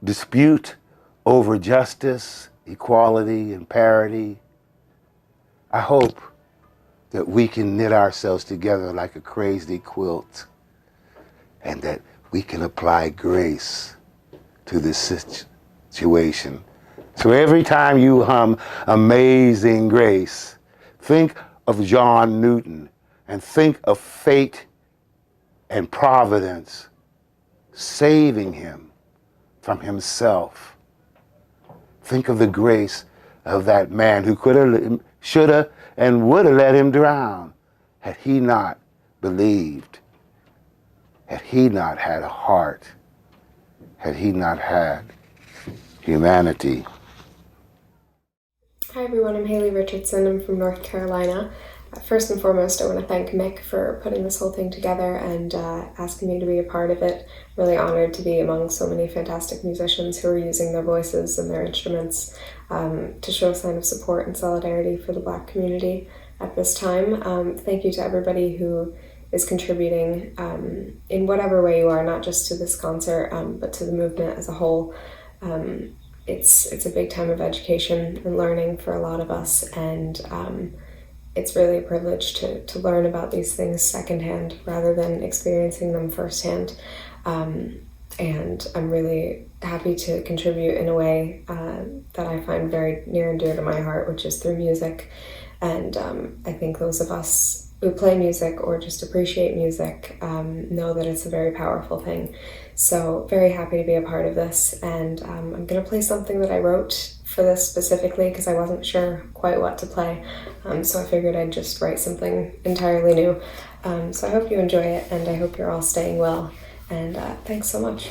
dispute over justice, equality, and parity. I hope that we can knit ourselves together like a crazy quilt and that we can apply grace to this situation. So every time you hum Amazing Grace, think of John Newton and think of fate and providence saving him from himself. Think of the grace of that man who could have, should have, and would have let him drown had he not believed, had he not had a heart, had he not had humanity. Hi everyone, I'm Haley Richardson. I'm from North Carolina. First and foremost, I want to thank Mick for putting this whole thing together and asking me to be a part of it. Really honored to be among so many fantastic musicians who are using their voices and their instruments to show a sign of support and solidarity for the Black community at this time. Thank you to everybody who is contributing in whatever way you are, not just to this concert, but to the movement as a whole. It's a big time of education and learning for a lot of us, and it's really a privilege to learn about these things secondhand rather than experiencing them firsthand. And I'm really happy to contribute in a way that I find very near and dear to my heart, which is through music. And I think those of us who play music or just appreciate music know that it's a very powerful thing. So very happy to be a part of this, and I'm going to play something that I wrote for this specifically because I wasn't sure quite what to play, so I figured I'd just write something entirely new. So I hope you enjoy it, and I hope you're all staying well, and thanks so much.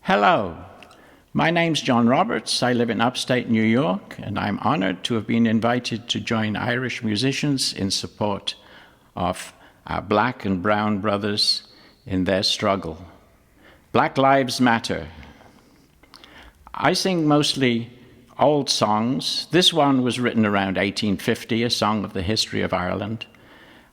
Hello, my name's John Roberts. I live in upstate New York, and I'm honored to have been invited to join Irish musicians in support of our black and brown brothers in their struggle. Black Lives Matter. I sing mostly old songs. This one was written around 1850, a song of the history of Ireland.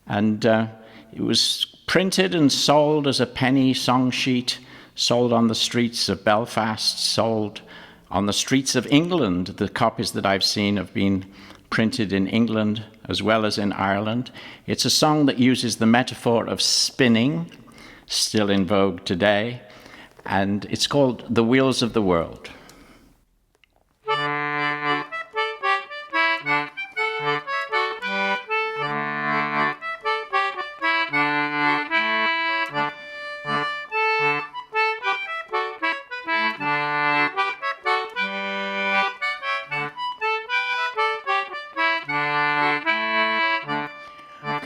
And it was printed and sold as a penny song sheet, sold on the streets of Belfast, sold on the streets of England. The copies that I've seen have been printed in England as well as in Ireland. It's a song that uses the metaphor of spinning, still in vogue today, and it's called The Wheels of the World.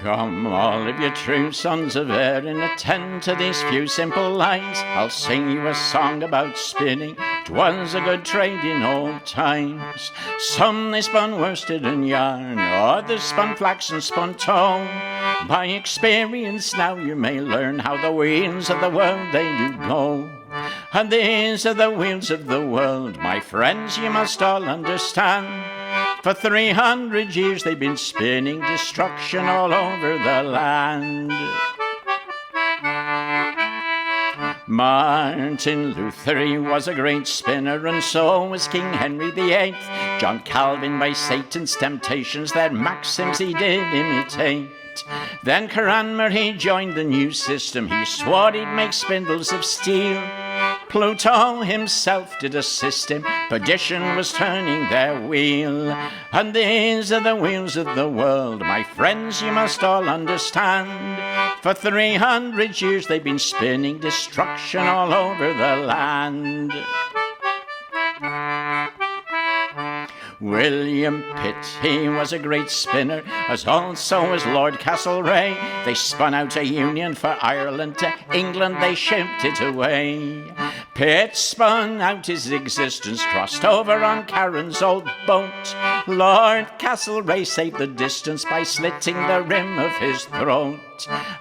Come, all of you true sons of Erin, attend to these few simple lines. I'll sing you a song about spinning. 'Twas a good trade in old times. Some they spun worsted and yarn, others spun flax and spun tow. By experience now you may learn how the wheels of the world they do go. And these are the wheels of the world, my friends, you must all understand. For 300 years they've been spinning destruction all over the land. Martin Luther, he was a great spinner, and so was King Henry VIII. John Calvin by Satan's temptations, their maxims he did imitate. Then Cranmer, he joined the new system, he swore he'd make spindles of steel. Pluto himself did assist him, perdition was turning their wheel. And these are the wheels of the world, my friends, you must all understand. For 300 years they've been spinning destruction all over the land. William Pitt, he was a great spinner, as also was Lord Castlereagh. They spun out a union for Ireland, to England they shipped it away. Pitt spun out his existence, crossed over on Karen's old boat. Lord Castlereagh saved the distance by slitting the rim of his throat.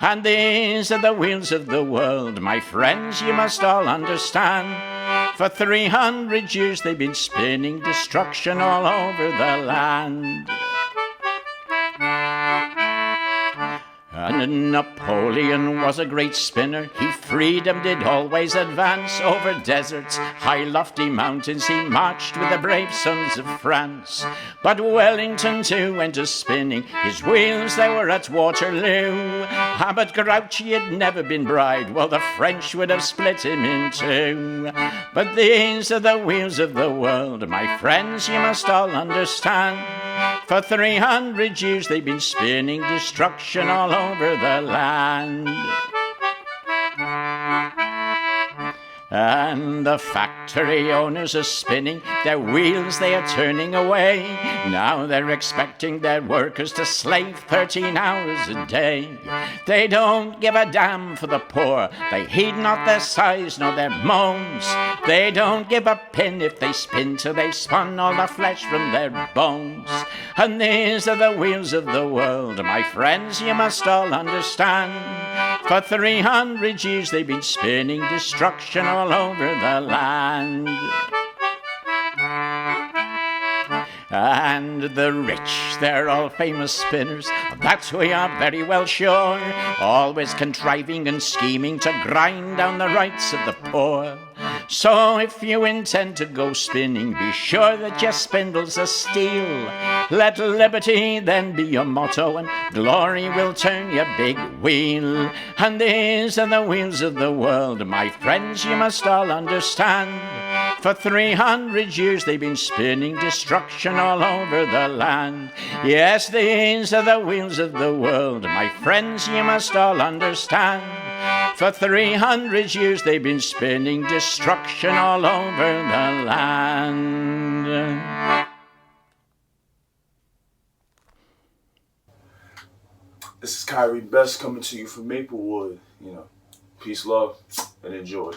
And these are the wheels of the world, my friends, you must all understand. For 300 years they've been spinning destruction all over the land. And Napoleon was a great spinner. He freedom did always advance over deserts, high lofty mountains. He marched with the brave sons of France. But Wellington too went a spinning. His wheels they were at Waterloo. But Grouchy had never been bride. Well, the French would have split him in two. But these are the wheels of the world, my friends, you must all understand. For 300 years they've been spinning destruction all over the land. And the factory owners are spinning, their wheels they are turning away. Now they're expecting their workers to slave 13 hours a day. They don't give a damn for the poor, they heed not their sighs nor their moans. They don't give a pin if they spin till they've spun all the flesh from their bones. And these are the wheels of the world, my friends, you must all understand. For 300 years they've been spinning destruction all over the land. And the rich, they're all famous spinners, that we are very well sure, always contriving and scheming to grind down the rights of the poor. So if you intend to go spinning, be sure that your spindles are steel. Let liberty then be your motto, and glory will turn your big wheel. And these are the wheels of the world, my friends, you must all understand. For 300 years they've been spinning destruction all over the land. Yes, these are the wheels of the world, my friends, you must all understand. For 300 years they've been spinning destruction all over the land. This is Kahiry Bess coming to you from Maplewood. Peace, love, and enjoy.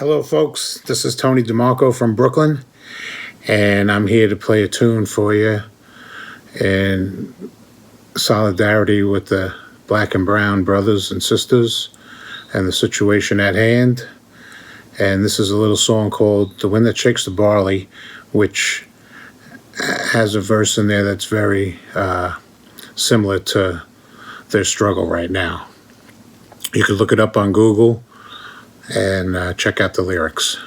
Hello, folks. This is Tony DeMarco from Brooklyn, and I'm here to play a tune for you in solidarity with the Black and Brown brothers and sisters and the situation at hand. And this is a little song called The Wind That Shakes the Barley, which has a verse in there that's very similar to their struggle right now. You can look it up on Google and check out the lyrics.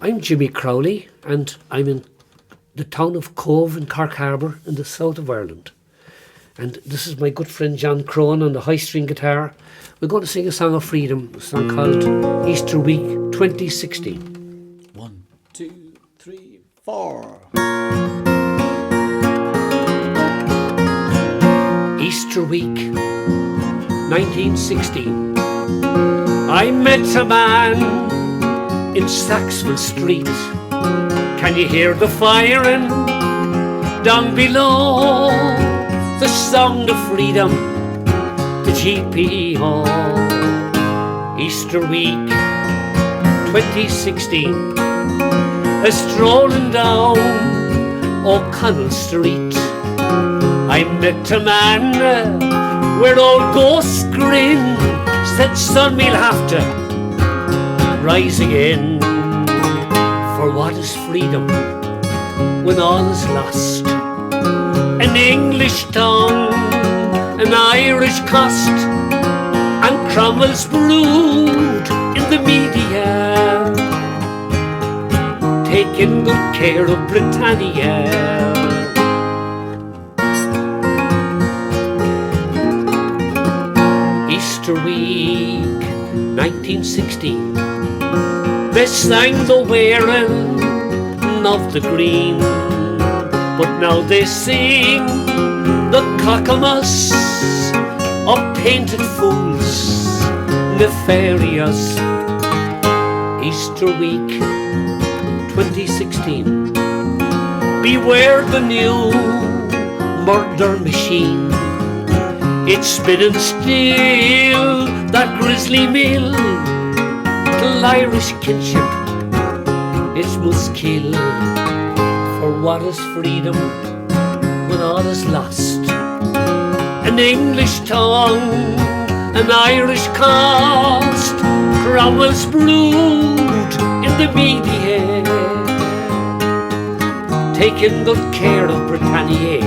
I'm Jimmy Crowley, and I'm in the town of Cove in Cork Harbour in the south of Ireland. And this is my good friend John Crone on the high string guitar. We're going to sing a song of freedom, a song called Easter Week 2016. 1, 2, 3, 4. Easter Week 1916. I met a man in Saxville Street. Can you hear the firing down below? The sound of freedom, the GP Hall. Easter week 2016. A strolling down O'Connell Street, I met a man where old ghosts grin. Said, son, we'll have to rise again. For what is freedom when all is lost? An English tongue, an Irish cost, and Cromwell's brood in the media, taking good care of Britannia. Easter week 1916. They sang the wearing of the green, but now they sing the cockamus of painted fools, nefarious. Easter week 2016. Beware the new murder machine. It's spinning still that grisly mill. Till Irish kinship it must kill. For what is freedom when all is lost? An English tongue, an Irish cost, Cromwell's brood in the media, taking good care of Britannia.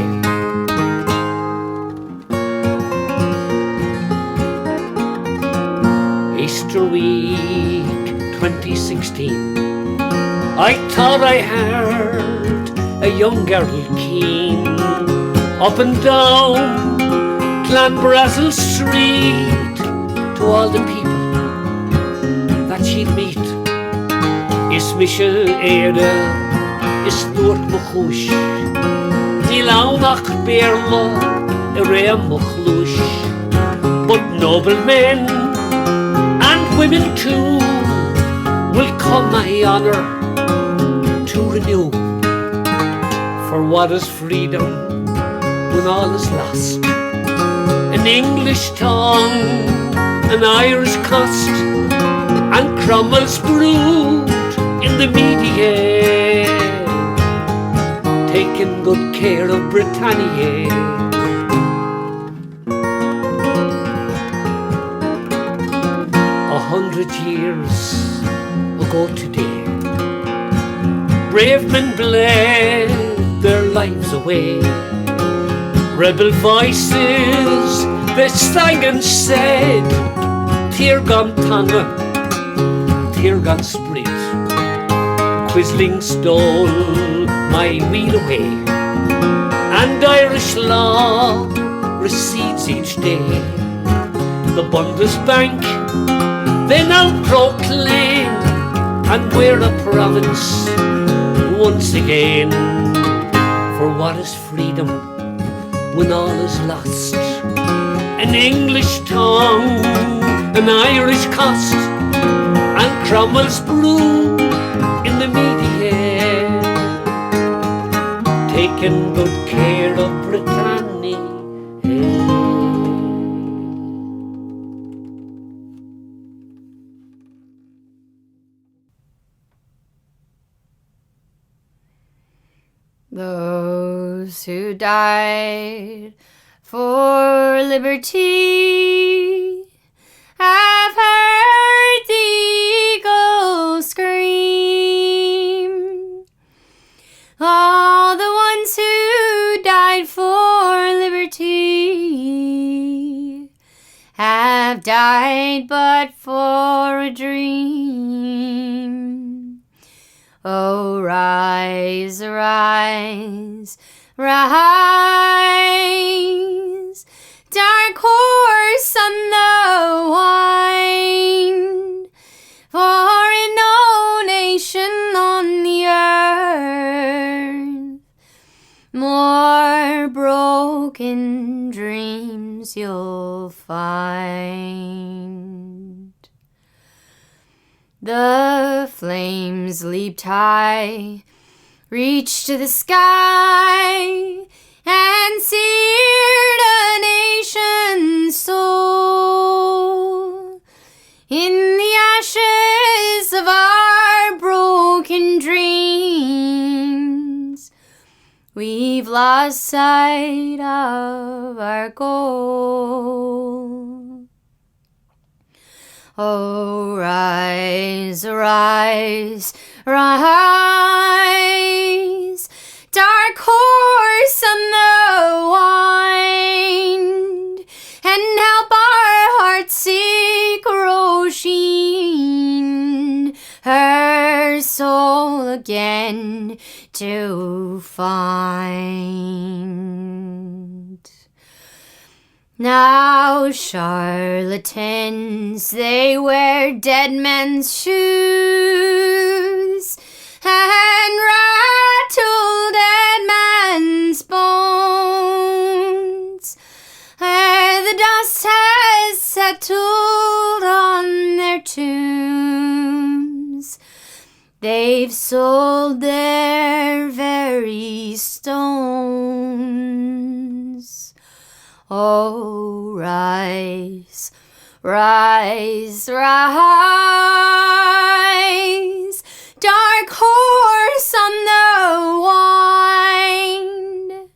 Easter week 2016. I thought I heard a young girl keen up and down Clanbrassil Street to all the people that she'd meet. Is Séagda, is Stuart Machush, Nilaunach Berlo, Area Machlush. But noble men and women too will come my honour to renew. For what is freedom when all is lost? An English tongue, an Irish cost, and Cromwell's brood in the media, taking good care of Britannia. 100 years ago today, brave men bled their lives away. Rebel voices, they sang and said, Tirgan Tanga, Tirgan Sprit. Quisling stole my wheel away, and Irish law recedes each day. The Bundesbank, they now proclaim, and we're a province once again. For what is freedom when all is lost? An English tongue, an Irish cost, and Cromwell's brew in the media, taking good care of Britannia. Those who died for liberty have heard the eagle scream. All the ones who died for liberty have died but for a dream. Oh, rise, rise, rise, dark horse on the wind, for in no nation on the earth more broken dreams you'll find. The flames leaped high, reached to the sky, and seared a nation's soul. In the ashes of our broken dreams, we've lost sight of our goal. Oh, rise, rise, rise, dark horse on the wind, and help our hearts seek Roisin, her soul again to find. Now charlatans, they wear dead men's shoes and rattle dead man's bones. The dust has settled on their tombs. They've sold their very stones. Oh, rise, rise, rise, dark horse on the wind,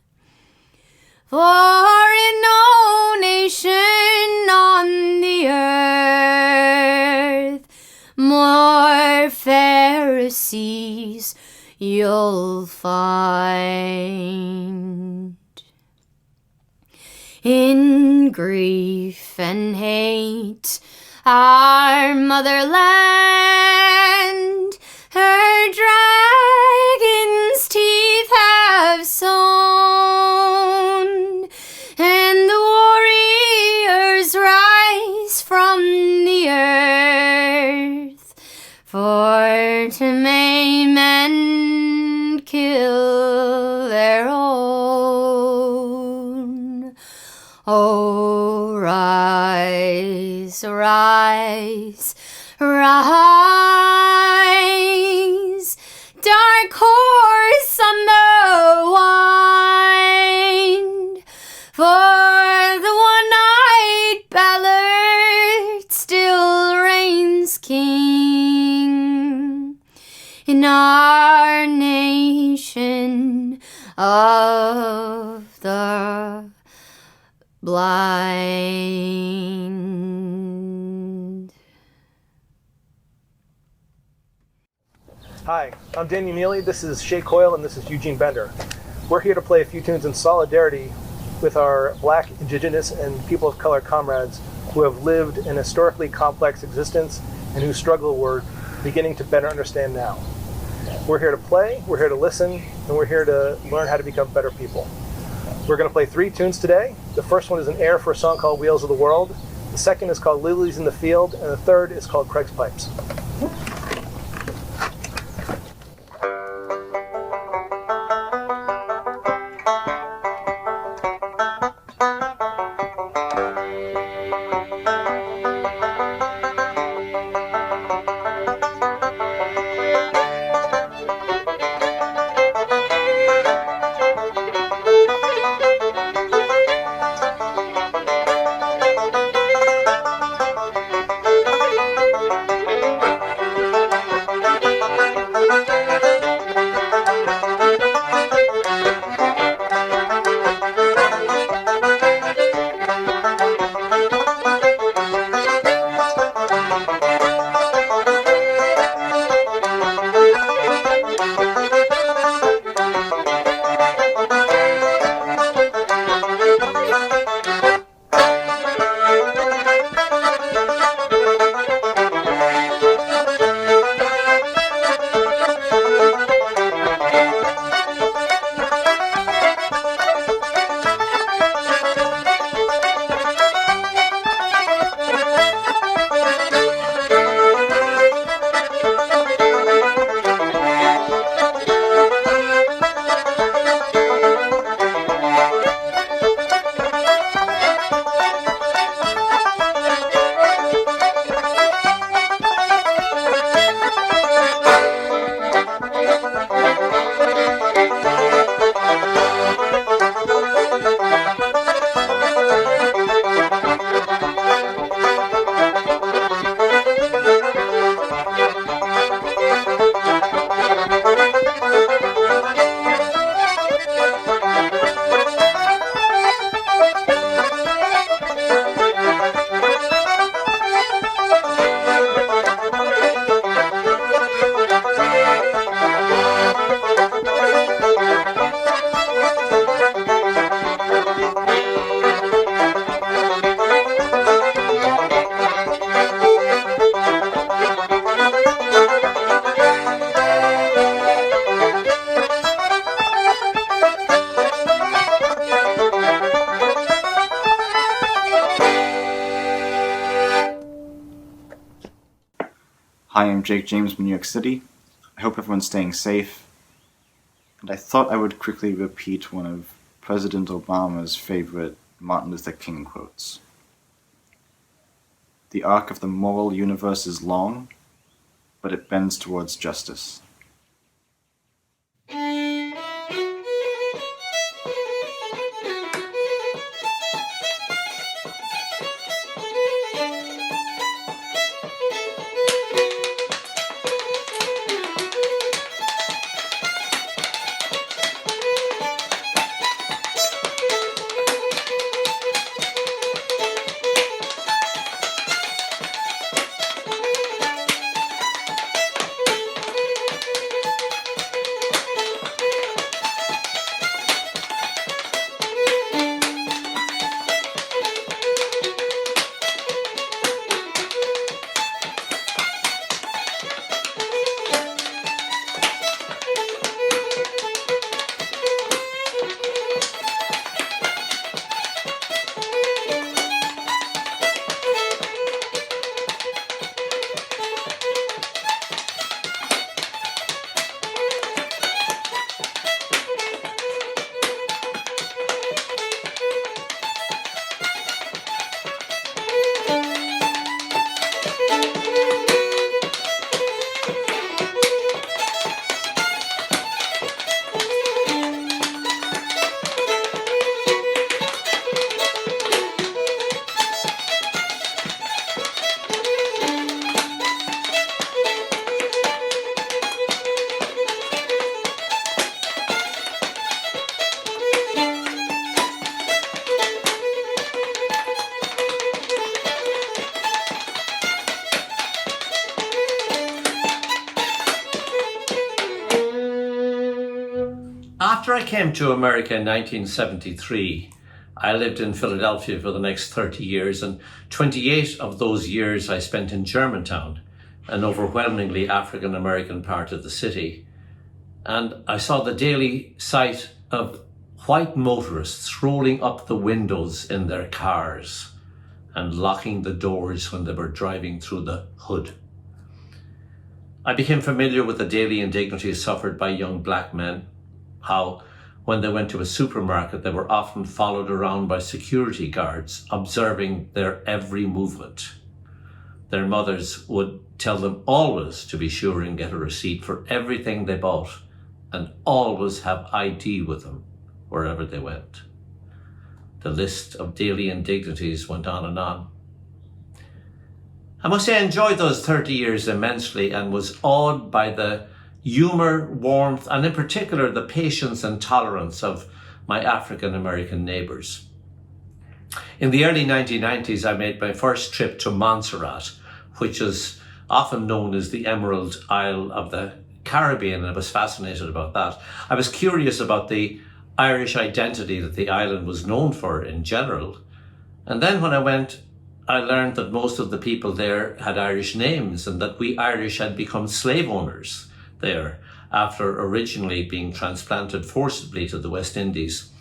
for in no nation on the earth more Pharisees you'll find. In grief and hate, our motherland, her dragon's teeth have sown, and the warriors rise from the earth for to maim and kill their own. Oh, rise, rise, rise, dark horse For the one-eyed Ballard still reigns king in our nation of the blind. Hi, I'm Danny Neely, this is Coyle, and this is Eugene Bender. We're here to play a few tunes in solidarity with our Black, Indigenous, and people of color comrades who have lived an historically complex existence and whose struggle we're beginning to better understand now. We're here to play, we're here to listen, and we're here to learn how to become better people. We're going to play 3 tunes today. The first one is an air for a song called Wheels of the World. The second is called Lilies in the Field, and the third is called Craig's Pipes. Hi, I'm Jake James from New York City. I hope everyone's staying safe. And I thought I would quickly repeat one of President Obama's favorite Martin Luther King quotes. The arc of the moral universe is long, but it bends towards justice. came to America in 1973, I lived in Philadelphia for the next 30 years, and 28 of those years I spent in Germantown, an overwhelmingly African-American part of the city. And I saw the daily sight of white motorists rolling up the windows in their cars and locking the doors when they were driving through the hood. I became familiar with the daily indignities suffered by young black men, how when they went to a supermarket they were often followed around by security guards observing their every movement. Their mothers would tell them always to be sure and get a receipt for everything they bought and always have ID with them wherever they went. The list of daily indignities went on and on. I must say I enjoyed those 30 years immensely and was awed by the humour, warmth, and in particular the patience and tolerance of my African-American neighbours. In the early 1990s, I made my first trip to Montserrat, which is often known as the Emerald Isle of the Caribbean, and I was fascinated about that. I was curious about the Irish identity that the island was known for in general. And then when I went, I learned that most of the people there had Irish names and that we Irish had become slave owners there after originally being transplanted forcibly to the West Indies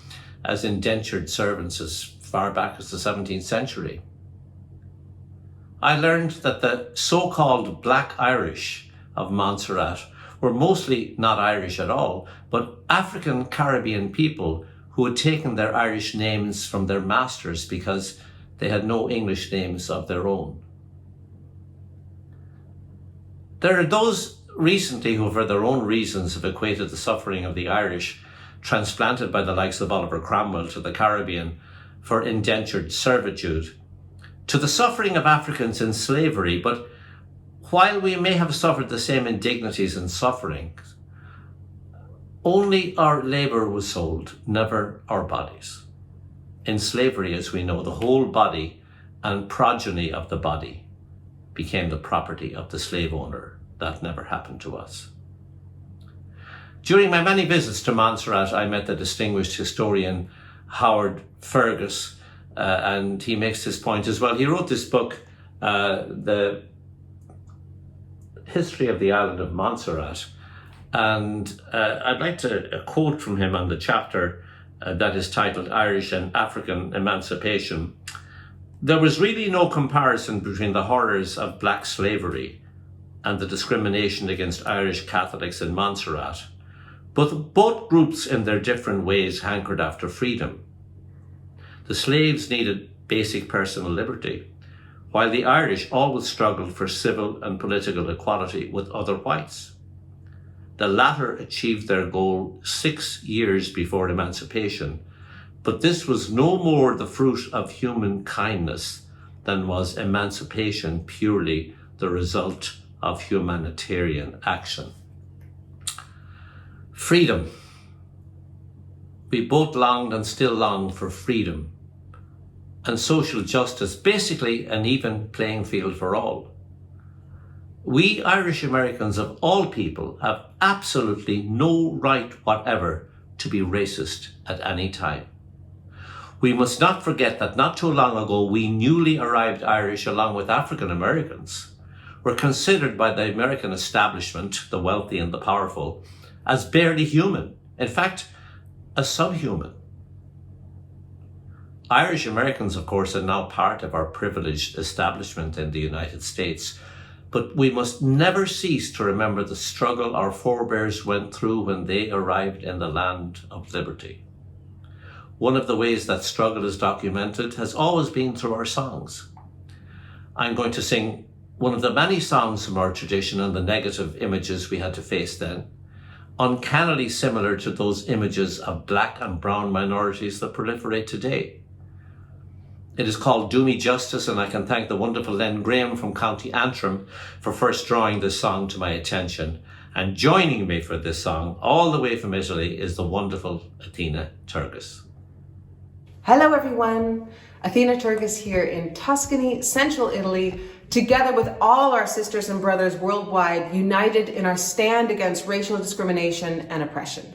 as indentured servants as far back as the 17th century. I learned that the so-called Black Irish of Montserrat were mostly not Irish at all, but African Caribbean people who had taken their Irish names from their masters because they had no English names of their own. There are those recently who, for their own reasons, have equated the suffering of the Irish transplanted by the likes of Oliver Cromwell to the Caribbean for indentured servitude to the suffering of Africans in slavery. But while we may have suffered the same indignities and sufferings, only our labour was sold, never our bodies. In slavery, as we know, the whole body and progeny of the body became the property of the slave owner. That never happened to us. During my many visits to Montserrat, I met the distinguished historian Howard Fergus, and he makes this point as well. He wrote this book, The History of the Island of Montserrat, and I'd like to quote from him on the chapter that is titled Irish and African Emancipation. There was really no comparison between the horrors of black slavery and the discrimination against Irish Catholics in Montserrat, but both groups in their different ways hankered after freedom. The slaves needed basic personal liberty, while the Irish always struggled for civil and political equality with other whites. The latter achieved their goal 6 years before emancipation, but this was no more the fruit of human kindness than was emancipation purely the result of humanitarian action. Freedom. We both longed and still long for freedom and social justice, basically an even playing field for all. We Irish Americans of all people have absolutely no right whatever to be racist at any time. We must not forget that not too long ago, we newly arrived Irish, along with African Americans, were considered by the American establishment, the wealthy and the powerful, as barely human, in fact, as subhuman. Irish Americans, of course, are now part of our privileged establishment in the United States, but we must never cease to remember the struggle our forebears went through when they arrived in the land of liberty. One of the ways that struggle is documented has always been through our songs. I'm going to sing one of the many songs from our tradition on the negative images we had to face then, uncannily similar to those images of black and brown minorities that proliferate today. It is called Do Me Justice, and I can thank the wonderful Len Graham from County Antrim for first drawing this song to my attention. And joining me for this song, all the way from Italy, is the wonderful Athena Turgis. Hello everyone, Athena Turgis here in Tuscany, central Italy, together with all our sisters and brothers worldwide, united in our stand against racial discrimination and oppression.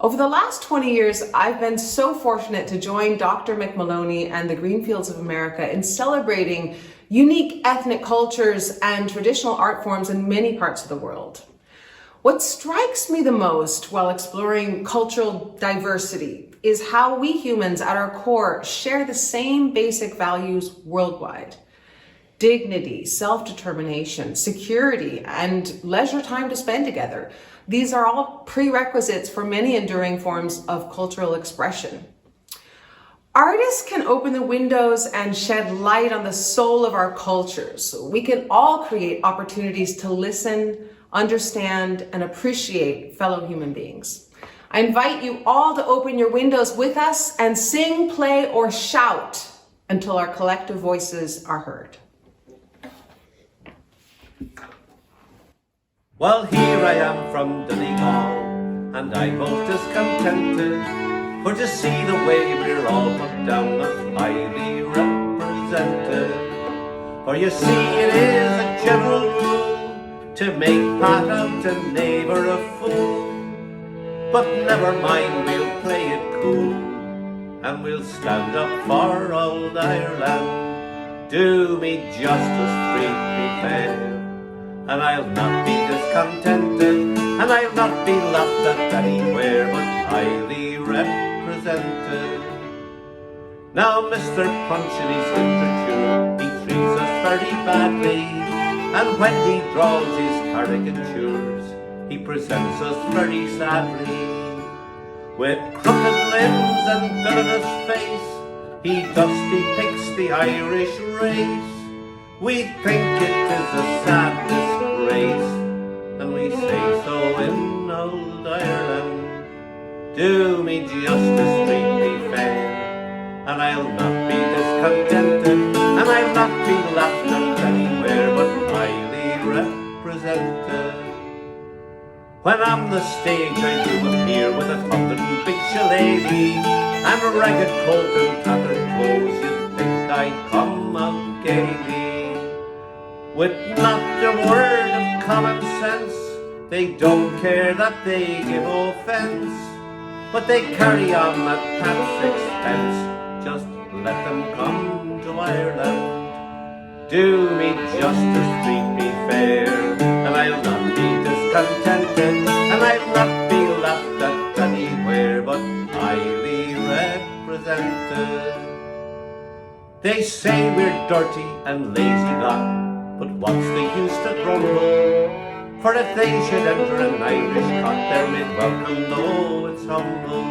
Over the last 20 years, I've been so fortunate to join Dr. Mick Moloney and the Greenfields of America in celebrating unique ethnic cultures and traditional art forms in many parts of the world. What strikes me the most while exploring cultural diversity is how we humans at our core share the same basic values worldwide. Dignity, self-determination, security, and leisure time to spend together. These are all prerequisites for many enduring forms of cultural expression. Artists can open the windows and shed light on the soul of our cultures. We can all create opportunities to listen, understand, and appreciate fellow human beings. I invite you all to open your windows with us and sing, play, or shout until our collective voices are heard. Well, here I am from Donegal, and I'm most discontented, for to see the way we're all put down and highly represented. For you see, it is a general rule to make part of the neighbour a fool. But never mind, we'll play it cool, and we'll stand up for old Ireland. Do me justice, treat me fair, and I'll not be discontented, and I'll not be laughed at anywhere, but highly represented. Now Mr. Punch in his literature, he treats us very badly, and when he draws his caricatures, he presents us very sadly. With crooked limbs and villainous face, he thus depicts the Irish race. We think it is a sad disgrace, and we say so in old Ireland. Do me justice, treat me fair, and I'll not be discontented, and I'll not be laughed at anywhere, but highly represented. When on the stage I do appear with a thumping big shillelagh and a ragged coat and tattered clothes, you'd think I'd come out gaily. With not a word of common sense, they don't care that they give offence, but they carry on at pants expense. Just let them come to Ireland. Do me justice, treat me fair, and I'll not be discontented, and I'll not be laughed at anywhere, but highly represented. They say we're dirty and lazy lot, but what's the use to grumble? For if they should enter an Irish cot, they're made welcome though it's humble.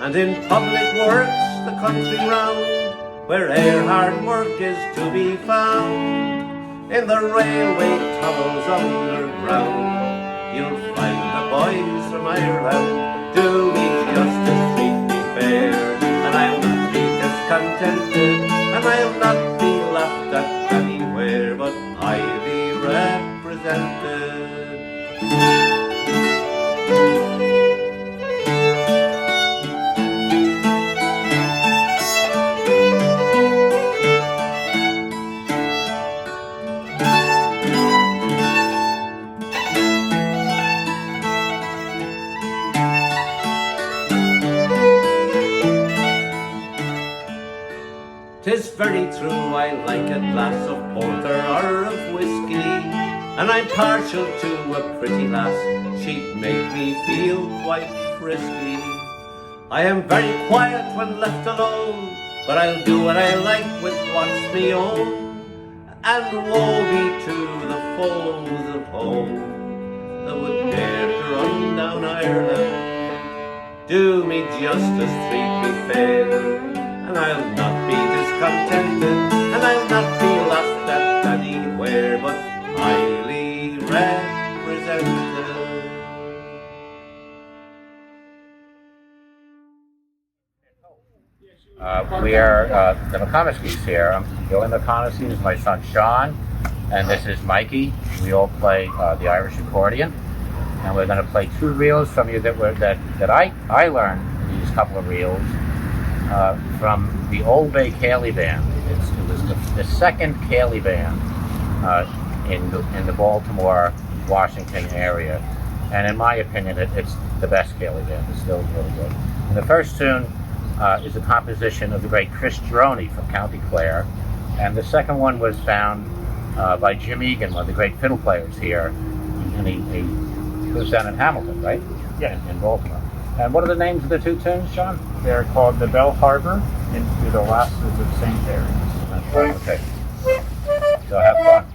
And in public works the country round, where'er hard work is to be found, in the railway tunnels underground, you'll find the boys from Ireland. Do me justice, treat me fair, and I'll not be discontented, and I'll not be laughed at anywhere, but highly represented. Tis very true, I like a glass of porter or of whiskey, and I'm partial to a pretty lass, she'd make me feel quite frisky. I am very quiet when left alone, but I'll do what I like with what's me own, and woe be to the foes of home that would dare to run down Ireland. Do me justice, treat me fair, and I'll not be discontented, and I'll not be laughed at anywhere, but highly represented. We are the McComiskey's here. I'm Joey McComiskey, this is my son Sean, and this is Mikey. We all play the Irish accordion, and we're going to play two reels from you that I learned these couple of reels from the Old Bay Cayley Band. It was the second Cayley Band in the Baltimore, Washington area. And in my opinion, it's the best Gaelic band. It's still really good. And the first tune is a composition of the great Chris Droney from County Clare. And the second one was found by Jimmy Egan, one of the great fiddle players here. And he lives down in Hamilton, right? Yeah. In Baltimore. And what are the names of the two tunes, John? They're called The Bell Harbor and To the Lasses of St. Mary's. Okay. So have fun.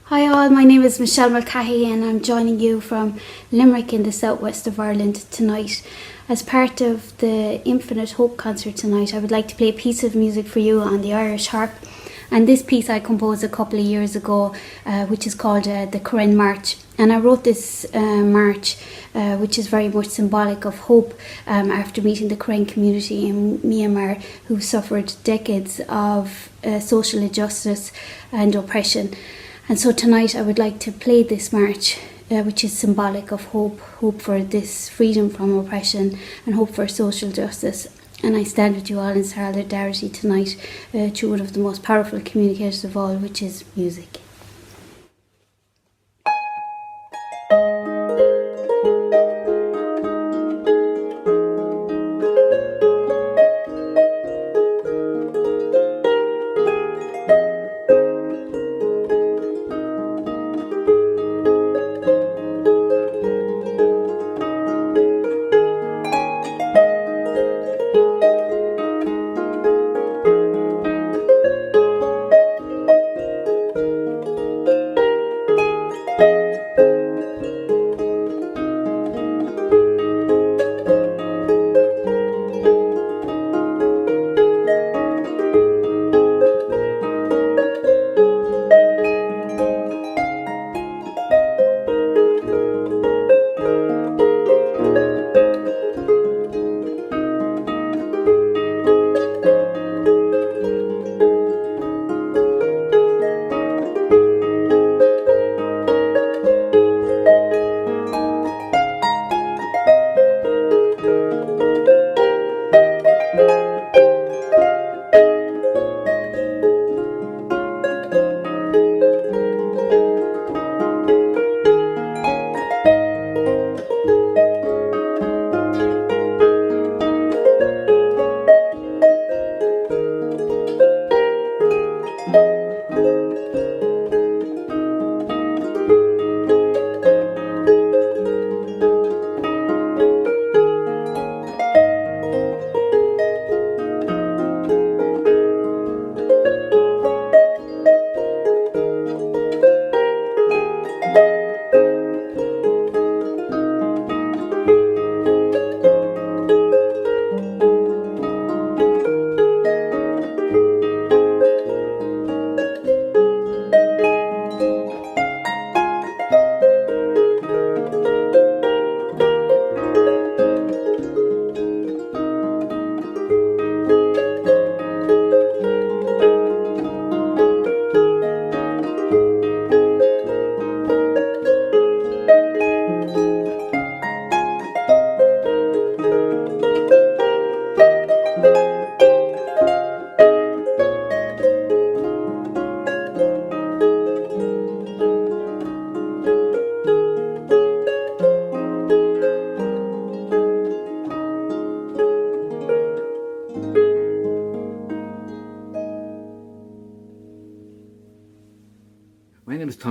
Hi all, my name is Michelle Mulcahy and I'm joining you from Limerick in the southwest of Ireland tonight. As part of the Infinite Hope concert tonight, I would like to play a piece of music for you on the Irish harp. And this piece I composed a couple of years ago, which is called the Crone March. And I wrote this march, which is very much symbolic of hope after meeting the Crone community in Myanmar, who suffered decades of social injustice and oppression. And so tonight I would like to play this march, which is symbolic of hope for this freedom from oppression and hope for social justice. And I stand with you all in solidarity tonight through one of the most powerful communicators of all, which is music.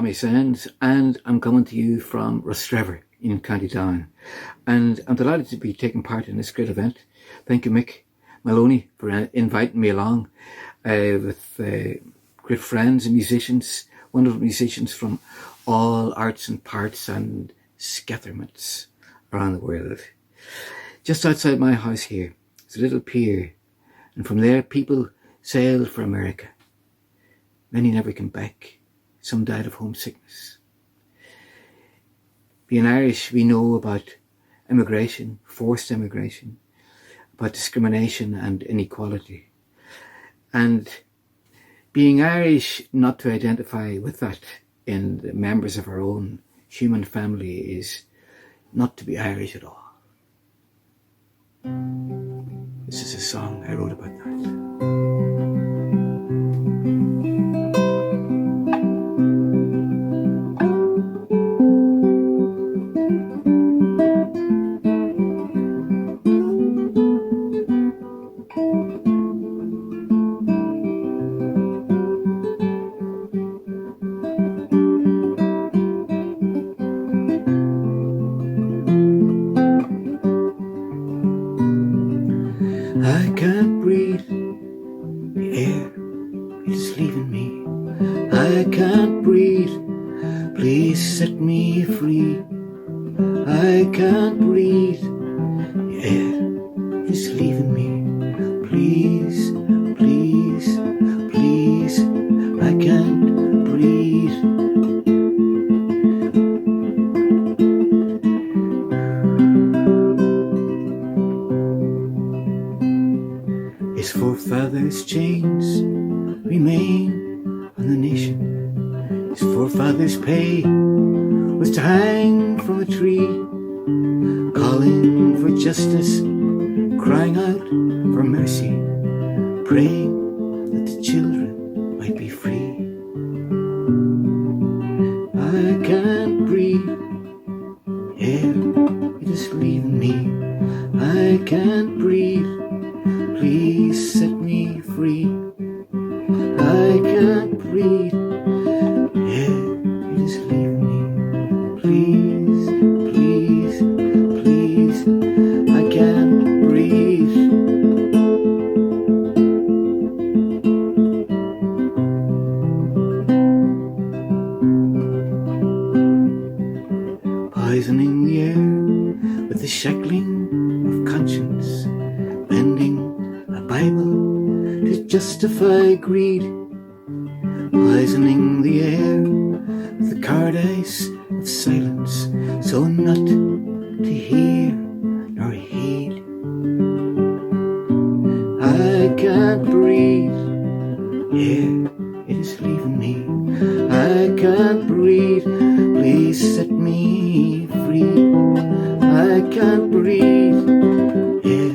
Tommy Sands, and I'm coming to you from Rostrevor in County Down. And I'm delighted to be taking part in this great event. Thank you, Mick Moloney, for inviting me along with great friends and musicians, wonderful musicians from all arts and parts and scatterments around the world. Just outside my house here is a little pier, and from there people sailed for America. Many never came back. Some died of homesickness. Being Irish, we know about immigration, forced immigration, about discrimination and inequality. And being Irish, not to identify with that in the members of our own human family is not to be Irish at all. This is a song I wrote about that. I can't breathe the air, it's leaving me. I can't breathe, please set me free. I can't breathe, the air is leaving me. Please, please, please, I can't breathe. His forefathers' chains remain on the nation. His forefathers' pay was to hang from a tree, calling for justice, crying out for mercy, praying that the children might be free. I can't breathe, air, it is leaving me. I can't breathe, please set me free. I can't breathe, yeah, it is leaving me. Please, please, please, I can't breathe. Poisoning the air with the shackling of conscience, bending a Bible to justify greed, poisoning the air with the card ice of silence, so not to hear nor heed. I can't breathe, yeah, it is leaving me. I can't breathe, please set me free. I can't breathe, yeah,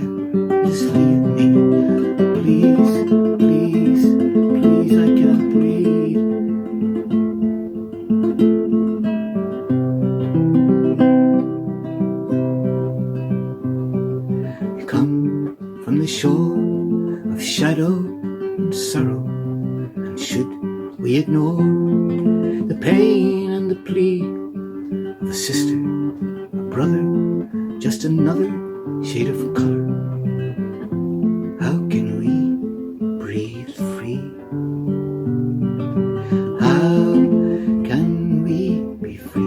it is leaving me. Please, please, please, I can't breathe. You come from the shore of shadow and sorrow, and should we ignore the pain and the plea of a sister, a brother, just another shade of color? How can we breathe free? How can we be free?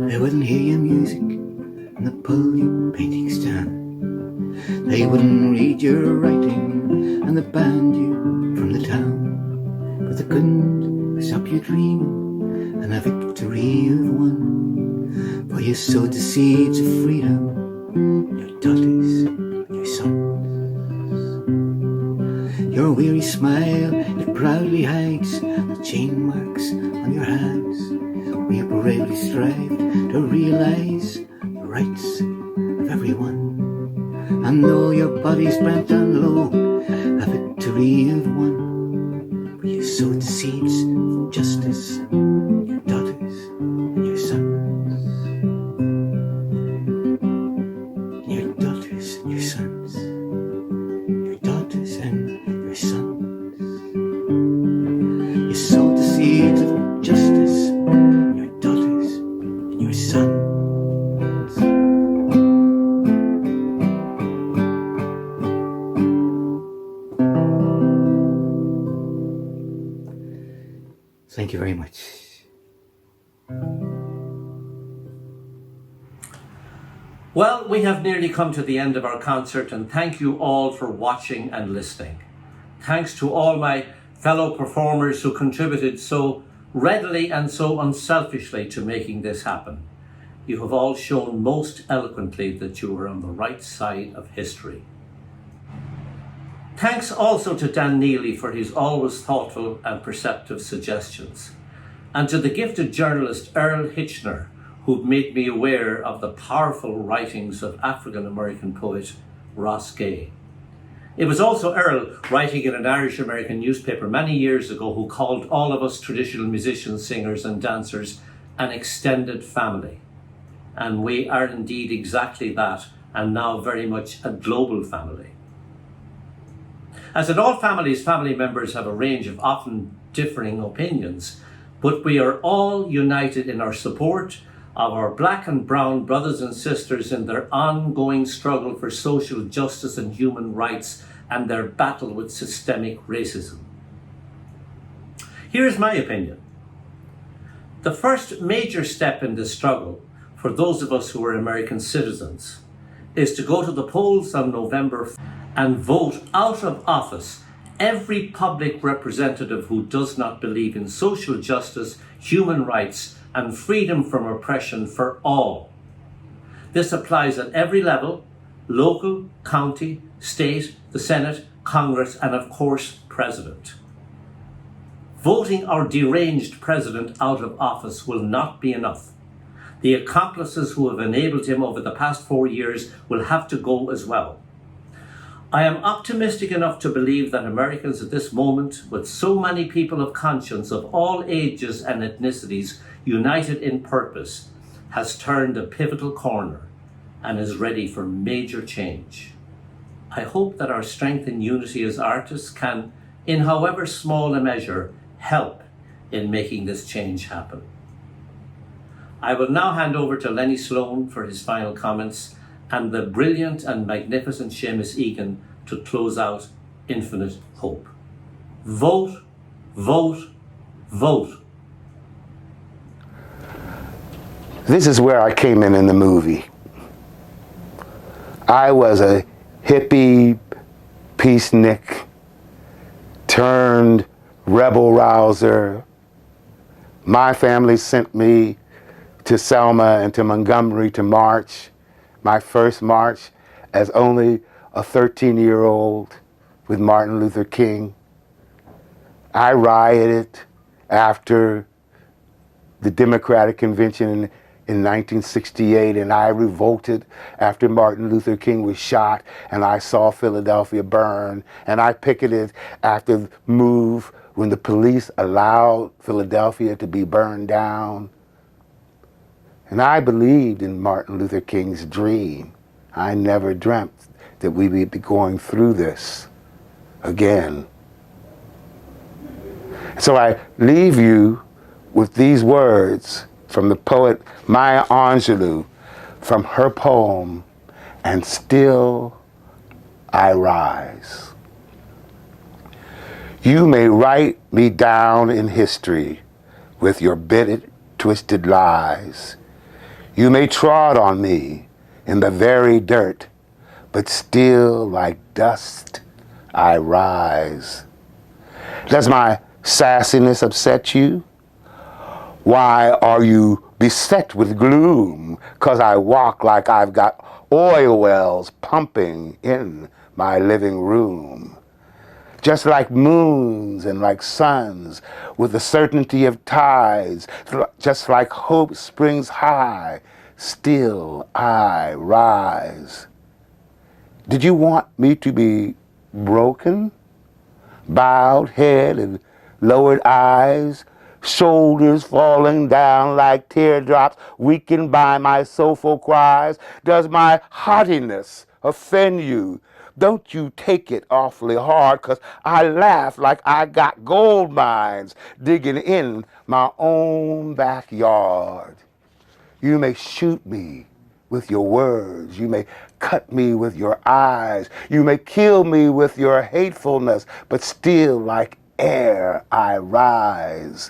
They wouldn't hear your music and the pull your paintings down. They wouldn't read your writing and the banned you from the town. But they couldn't stop you dreaming and a victory you've won. For you sowed the seeds of freedom, your daughters and your sons. Your weary smile, it proudly hides the chain marks on your hands. we have bravely strived to realise the rights of everyone. And though your bodies bent and low, a victory you've won. For you sowed the seeds of justice, your daughters and your sons. Your daughters and your sons. Your daughters and your sons. You sowed the seeds of justice, your daughters and your sons. Thank you very much. Well, we have nearly come to the end of our concert, and thank you all for watching and listening. Thanks to all my fellow performers who contributed so readily and so unselfishly to making this happen. You have all shown most eloquently that you are on the right side of history. Thanks also to Dan Neely for his always thoughtful and perceptive suggestions, and to the gifted journalist Earl Hitchner, who made me aware of the powerful writings of African-American poet Ross Gay. It was also Earl, writing in an Irish-American newspaper many years ago, who called all of us traditional musicians, singers and dancers an extended family. And we are indeed exactly that, and now very much a global family. As in all families, family members have a range of often differing opinions, but we are all united in our support of our black and brown brothers and sisters in their ongoing struggle for social justice and human rights and their battle with systemic racism. Here's my opinion. The first major step in this struggle, for those of us who are American citizens, is to go to the polls on November and vote out of office every public representative who does not believe in social justice, human rights, and freedom from oppression for all. This applies at every level: local, county, state, the Senate, Congress, and of course, President. Voting our deranged president out of office will not be enough. The accomplices who have enabled him over the past 4 years will have to go as well. I am optimistic enough to believe that Americans at this moment, with so many people of conscience of all ages and ethnicities united in purpose, has turned a pivotal corner and is ready for major change. I hope that our strength and unity as artists can, in however small a measure, help in making this change happen. I will now hand over to Leni Sloan for his final comments, and the brilliant and magnificent Seamus Egan to close out Infinite Hope. Vote, vote, vote. This is where I came in the movie. I was a hippie, peacenik, turned rebel rouser. My family sent me to Selma and to Montgomery to march, my first march as only a 13-year-old with Martin Luther King. I rioted after the Democratic Convention in 1968, and I revolted after Martin Luther King was shot, and I saw Philadelphia burn, and I picketed after the move when the police allowed Philadelphia to be burned down. And I believed in Martin Luther King's dream. I never dreamt that we would be going through this again. So I leave you with these words from the poet Maya Angelou, from her poem, "And Still I Rise." You may write me down in history with your bitter, twisted lies. You may trod on me in the very dirt, but still like dust I rise. Does my sassiness upset you? Why are you beset with gloom? 'Cause I walk like I've got oil wells pumping in my living room. just like moons and like suns, with the certainty of tides, just like hope springs high, still I rise. Did you want me to be broken? Bowed head and lowered eyes, shoulders falling down like teardrops, weakened by my soulful cries. Does my haughtiness offend you? Don't you take it awfully hard, 'cause I laugh like I got gold mines digging in my own backyard. You may shoot me with your words. You may cut me with your eyes. You may kill me with your hatefulness, but still like air I rise.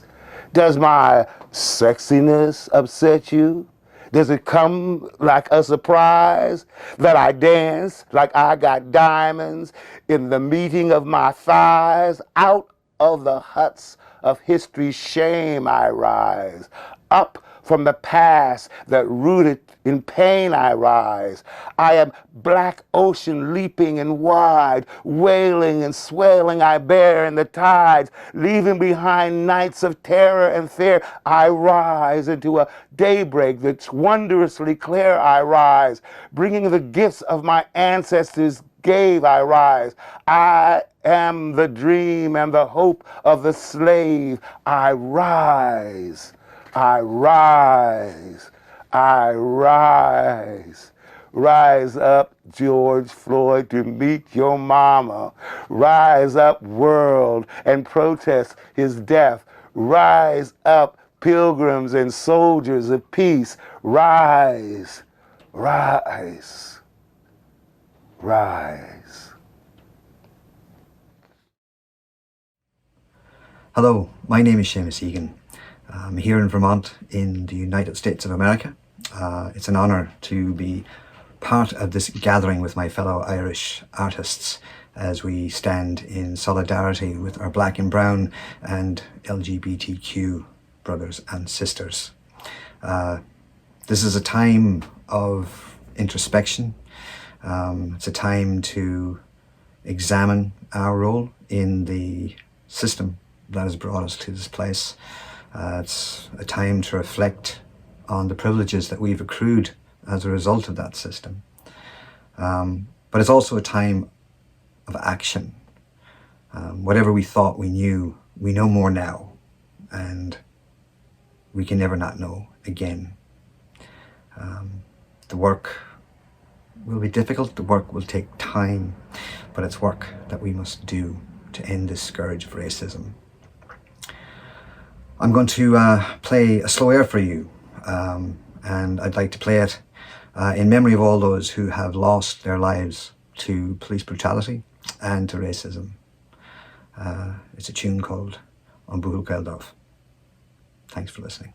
Does my sexiness upset you? Does it come like a surprise that I dance like I got diamonds in the meeting of my thighs? Out of the huts of history's shame I rise. Up from the past that rooted in pain I rise. I am black ocean leaping and wide, wailing and swailing I bear in the tides, leaving behind nights of terror and fear. I rise into a daybreak that's wondrously clear. I rise, bringing the gifts of my ancestors gave. I rise. I am the dream and the hope of the slave. I rise. I rise, I rise. Rise up, George Floyd, to meet your mama. Rise up, world, and protest his death. Rise up, pilgrims and soldiers of peace. Rise, rise, rise. Hello, my name is Seamus Egan. I'm here in Vermont in the United States of America. It's an honor to be part of this gathering with my fellow Irish artists as we stand in solidarity with our Black and Brown and LGBTQ brothers and sisters. This is a time of introspection. It's a time to examine our role in the system that has brought us to this place. It's a time to reflect on the privileges that we've accrued as a result of that system. But it's also a time of action. Whatever we thought we knew, we know more now, and we can never not know again. The work will be difficult, the work will take time, but it's work that we must do to end this scourge of racism. I'm going to play a slow air for you, and I'd like to play it in memory of all those who have lost their lives to police brutality and to racism. It's a tune called An Bualadh Gaeldóibh. Thanks for listening.